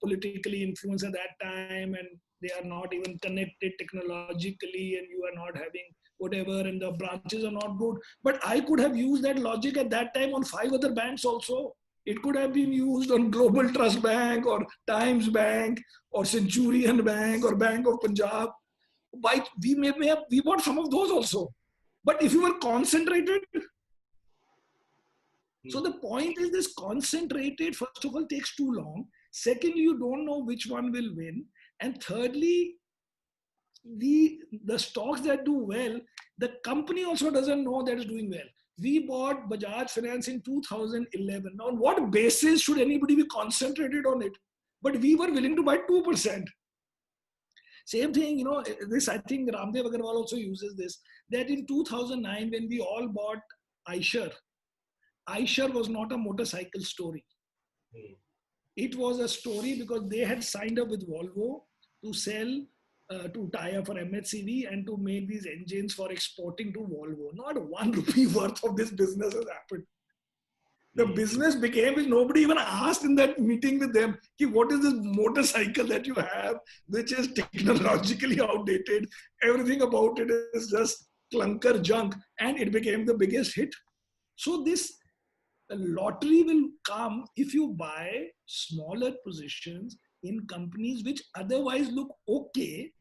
politically influenced at that time, and they are not even connected technologically, and you are not having whatever, and the branches are not good. But I could have used that logic at that time on 5 other banks also. It could have been used on Global Trust Bank or Times Bank or Centurion Bank or Bank of Punjab. We bought some of those also. But if you were concentrated, so the point is, this concentrated, first of all, takes too long. Secondly, you don't know which one will win. And thirdly, the stocks that do well, the company also doesn't know that it's doing well. We bought Bajaj Finance in 2011. Now, on what basis should anybody be concentrated on it? But we were willing to buy 2%. Same thing, this, I think Ramdev Agarwal also uses this, that in 2009, when we all bought Eicher was not a motorcycle story. It was a story because they had signed up with Volvo to sell, to tie up for MHCV and to make these engines for exporting to Volvo. Not 1 rupee worth of this business has happened. The business became, which nobody even asked in that meeting with them, what is this motorcycle that you have, which is technologically outdated? Everything about it is just clunker junk, and it became the biggest hit. So this lottery will come if you buy smaller positions in companies which otherwise look okay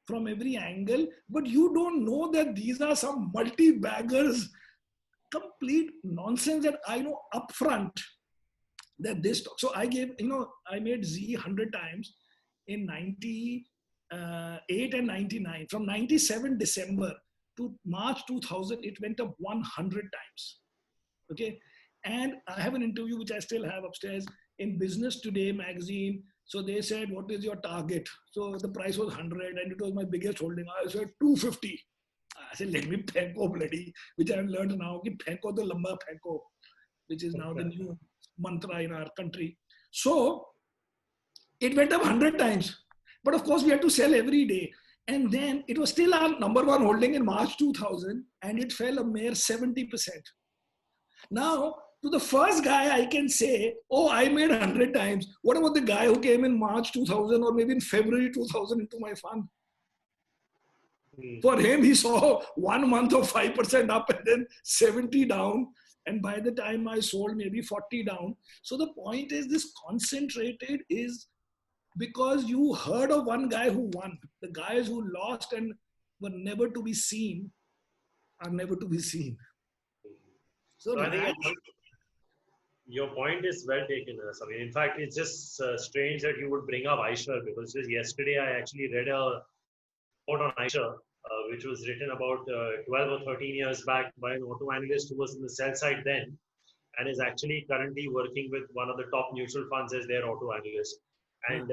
from every angle, but you don't know that these are some multi-baggers, complete nonsense that I know upfront that this stock. So I made Z 100 times in 98 and 99. From 97 December to March 2000, it went up 100 times. Okay. And I have an interview which I still have upstairs in Business Today magazine. So they said, what is your target? So the price was 100 and it was my biggest holding. I said 250. I said, let me phenko bloody, which I've learned now, ki phenko to lamba phenko, which is now the new mantra in our country. So it went up 100 times. But of course, we had to sell every day. And then it was still our number one holding in March 2000, and it fell a mere 70%. Now, to the first guy, I can say, oh, I made 100 times. What about the guy who came in March 2000 or maybe in February 2000 into my fund? For him, he saw 1 month of 5% up and then 70 down. And by the time I sold, maybe 40 down. So the point is, this concentrated is because you heard of one guy who won. The guys who lost and were never to be seen are never to be seen. So I think your point is well taken, Samir. In fact, it's just strange that you would bring up Eicher, because just yesterday I actually read a report on Eicher, which was written about 12 or 13 years back by an auto analyst who was in the sell side then, and is actually currently working with one of the top mutual funds as their auto analyst. And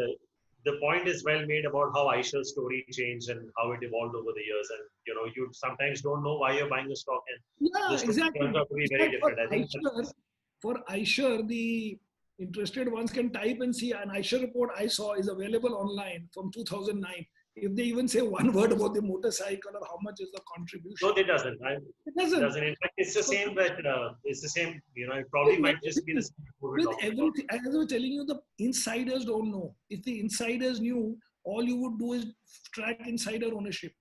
the point is well made about how Eicher's story changed and how it evolved over the years. And you sometimes don't know why you're buying a stock, and the story turns out to be very different. I think for Eicher, the interested ones can type and see an Eicher report I saw is available online from 2009. If they even say one word about the motorcycle or how much is the contribution. No, it doesn't. It doesn't. In fact, it's the same that it's the same. It probably might just be the same. With everything, as I was telling you, the insiders don't know. If the insiders knew, all you would do is track insider ownership.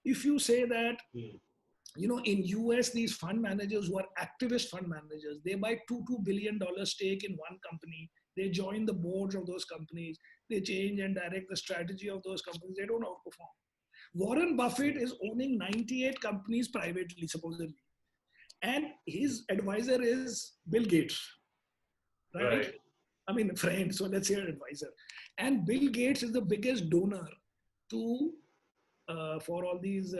If you say that, in US, these fund managers who are activist fund managers, they buy $2 billion stake in one company. They join the boards of those companies. They change and direct the strategy of those companies. They don't outperform. Warren Buffett is owning 98 companies privately, supposedly. And his advisor is Bill Gates. Right? I mean, friend, so let's say an advisor. And Bill Gates is the biggest donor to for all these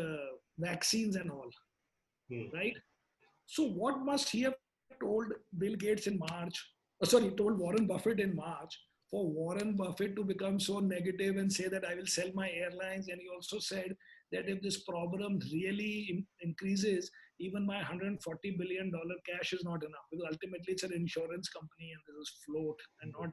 vaccines and all. Right? So what must he have told Bill Gates in March? Told Warren Buffett in March, for Warren Buffett to become so negative and say that I will sell my airlines. And he also said that if this problem really increases, even my $140 billion cash is not enough, because ultimately it's an insurance company and this is float and not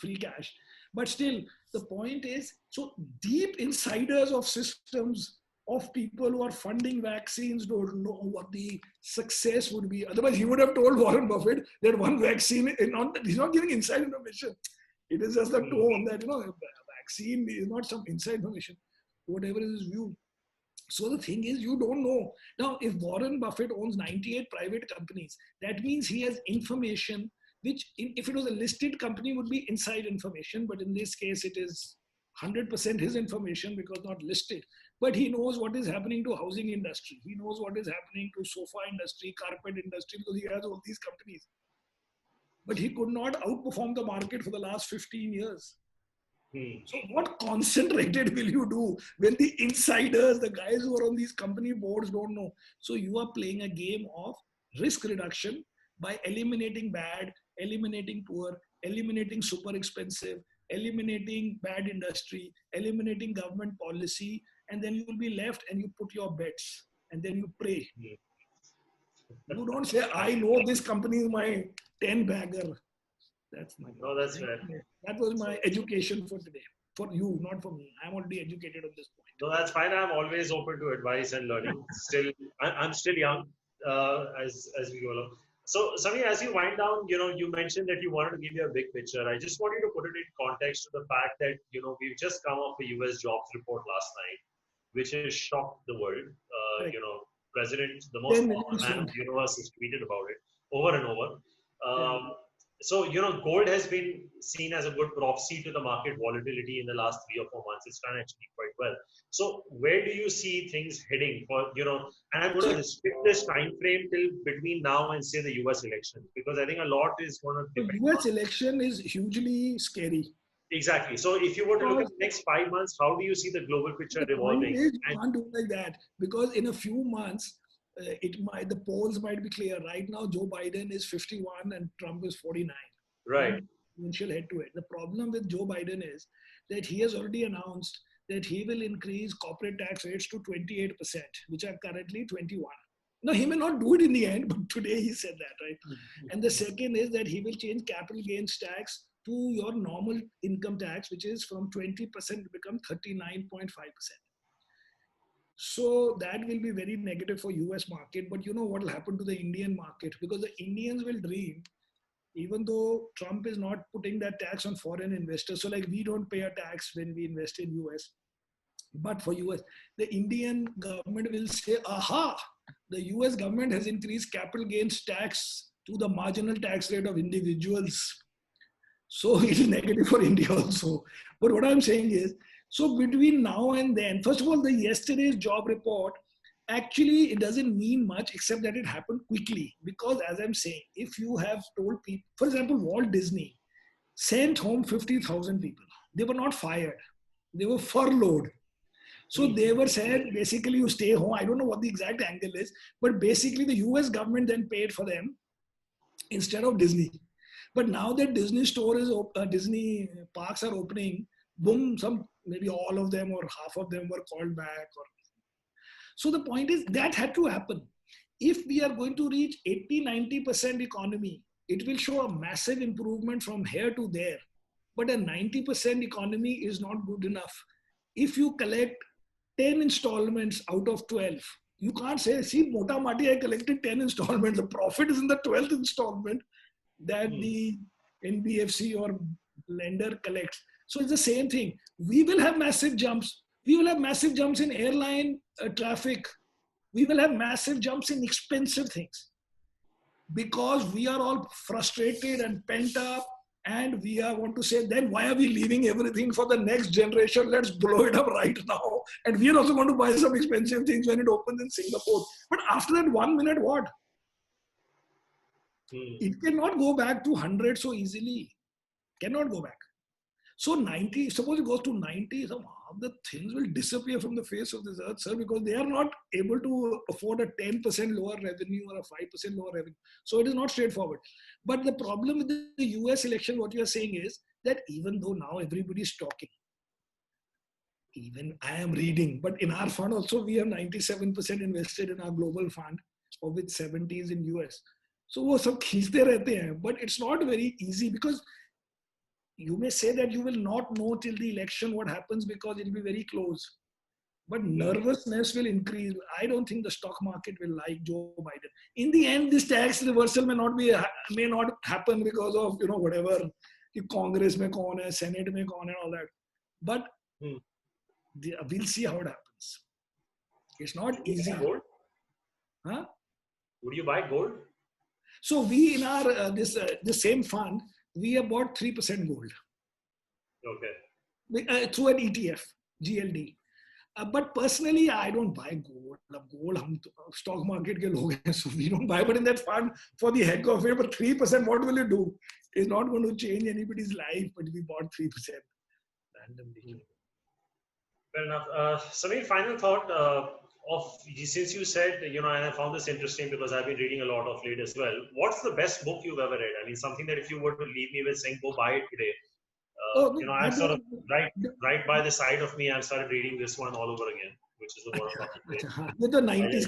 free cash. But still, the point is, so deep insiders of systems of people who are funding vaccines don't know what the success would be. Otherwise, he would have told Warren Buffett that one vaccine, he's not giving inside information. It is just the tone that, a vaccine is not some inside information, whatever is his view. So the thing is, you don't know. Now, if Warren Buffett owns 98 private companies, that means he has information which, if it was a listed company, would be inside information. But in this case, it is 100% his information because not listed. But he knows what is happening to housing industry. He knows what is happening to sofa industry, carpet industry, because he has all these companies. But he could not outperform the market for the last 15 years. So what concentrated will you do when the insiders, the guys who are on these company boards don't know? So you are playing a game of risk reduction by eliminating bad, eliminating poor, eliminating super expensive, eliminating bad industry, eliminating government policy, and then you will be left and you put your bets and then you pray. You don't say, I know this company is my 10 bagger. That's my that's fair. That was my education for today. For you, not for me. I'm already educated at this point. No, that's fine. I'm always open to advice and learning. I'm still young, as we go along. So, Samir, as you wind down, you mentioned that you wanted to give you a big picture. I just want you to put it in context to the fact that we've just come off a U.S. jobs report last night, which has shocked the world. Right. President, the most powerful man of the universe, has tweeted about it over and over. So, gold has been seen as a good proxy to the market volatility in the last 3 or 4 months. It's done actually quite well. So, where do you see things heading for, and I'm going to restrict this time frame till between now and say the US election, because I think a lot is going to depend. The US election is hugely scary. Exactly. So, if you were to look at the next 5 months, how do you see the global picture evolving? You can't do like that, because in a few months, the polls might be clear. Right now, Joe Biden is 51 and Trump is 49. Right. Initial head to head. The problem with Joe Biden is that he has already announced that he will increase corporate tax rates to 28%, which are currently 21. Now, he may not do it in the end, but today he said that, right? And the second is that he will change capital gains tax to your normal income tax, which is from 20% to become 39.5%. So that will be very negative for US market. But you know what will happen to the Indian market? Because the Indians will dream, even though Trump is not putting that tax on foreign investors. So like we don't pay a tax when we invest in US. But for US, the Indian government will say, aha, the US government has increased capital gains tax to the marginal tax rate of individuals. So it is negative for India also. But what I'm saying is, so between now and then, first of all, the yesterday's job report, actually, it doesn't mean much except that it happened quickly. Because as I'm saying, if you have told people, for example, Walt Disney sent home 50,000 people. They were not fired. They were furloughed. So they were said, basically, you stay home. I don't know what the exact angle is, but basically the US government then paid for them instead of Disney. But now that Disney Disney parks are opening, boom, maybe all of them or half of them were called back. So the point is that had to happen. If we are going to reach 80-90% economy, it will show a massive improvement from here to there. But a 90% economy is not good enough. If you collect 10 installments out of 12, you can't say, see, Mota Mati, I collected 10 installments. The profit is in the 12th installment that the NBFC or lender collects. So it's the same thing. We will have massive jumps. We will have massive jumps in airline traffic. We will have massive jumps in expensive things. Because we are all frustrated and pent up, and we want to say, then why are we leaving everything for the next generation? Let's blow it up right now. And we are also going to buy some expensive things when it opens in Singapore. But after that 1 minute, what? It cannot go back to 100 so easily. Cannot go back. So 90, suppose it goes to 90, so of the things will disappear from the face of this earth, sir, because they are not able to afford a 10% lower revenue or a 5% lower revenue. So it is not straightforward. But the problem with the US election, what you are saying is that even though now everybody is talking, even I am reading, but in our fund also, we have 97% invested in our global fund, of which 70 is in US. So वो सब खींचते रहते हैं, but it's not very easy because you may say that you will not know till the election what happens because it will be very close. But nervousness will increase. I don't think the stock market will like Joe Biden. In the end, this tax reversal may not happen because of whatever the Congress में कौन है, Senate में कौन है, all that. But we'll see how it happens. It's not easy. Gold? Huh? Would you buy gold? So we in our the same fund, we have bought 3% gold. Okay. Through an ETF, GLD. But personally, I don't buy gold. Gold, हम stock market के लोग हैं, so we don't buy. But in that fund, for the heck of it, but 3%, what will you do? It's not going to change anybody's life. But we bought 3% randomly. Fair enough. Samir, final thought since you said, and I found this interesting because I've been reading a lot of late as well. What's the best book you've ever read? I mean, something that if you were to leave me with saying, go buy it today. I've sort of right by the side of me, I've started reading this one all over again, which is the one I'm talking about. With the 90s,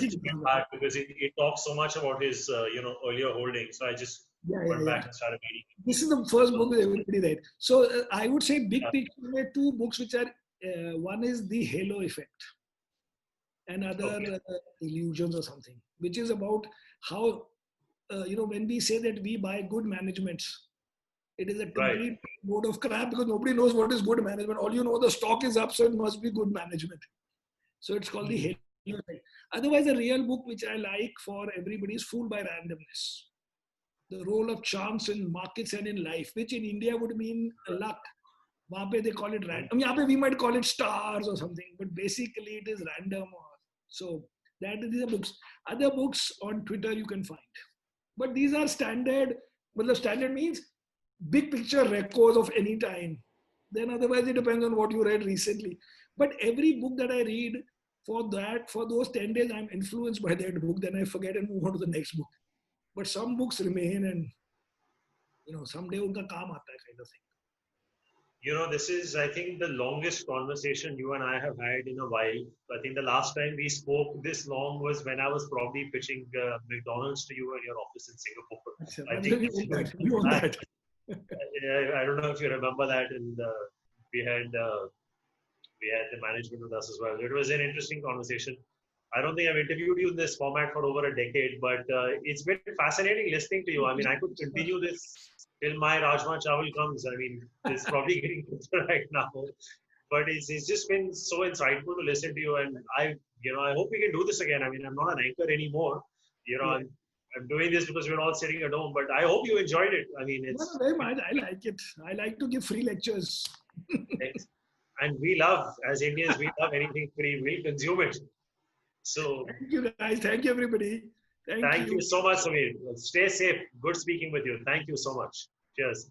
because it talks so much about his, earlier holdings. So I just went back and started reading. This is the first book that everybody read. So I would say big picture, there are two books which are, one is The Halo Effect and other illusions or something, which is about how, when we say that we buy good management, it is a complete load of crap because nobody knows what is good management. All you know, the stock is up, so it must be good management. So it's called The Halo Effect. Otherwise, a real book which I like for everybody is Fooled by Randomness. The role of chance in markets and in life, which in India would mean luck. Wahan pe they call it random. Yahan pe we might call it stars or something, but basically it is random. So these are books. Other books on Twitter you can find. But these are standard. Well, the standard means big picture records of any time. Then otherwise it depends on what you read recently. But every book that I read, for those 10 days, I'm influenced by that book. Then I forget and move on to the next book. But some books remain and, someday unka kaam aata hai kind of thing. This is, I think, the longest conversation you and I have had in a while. I think the last time we spoke this long was when I was probably pitching McDonald's to you in your office in Singapore. I think I don't know if you remember that, and we had the management with us as well. It was an interesting conversation. I don't think I've interviewed you in this format for over a decade, but it's been fascinating listening to you. I mean, I could continue this till my Rajma Chawal comes. I mean, it's probably getting closer right now, but it's just been so insightful to listen to you. And I hope we can do this again. I mean, I'm not an anchor anymore. I'm doing this because we're all sitting at home, but I hope you enjoyed it. I mean, it's very much. I like it. I like to give free lectures. And we love, as Indians, we love anything free. We'll consume it. So thank you guys. Thank you everybody. Thank you so much, Samir. Stay safe. Good speaking with you. Thank you so much. Cheers.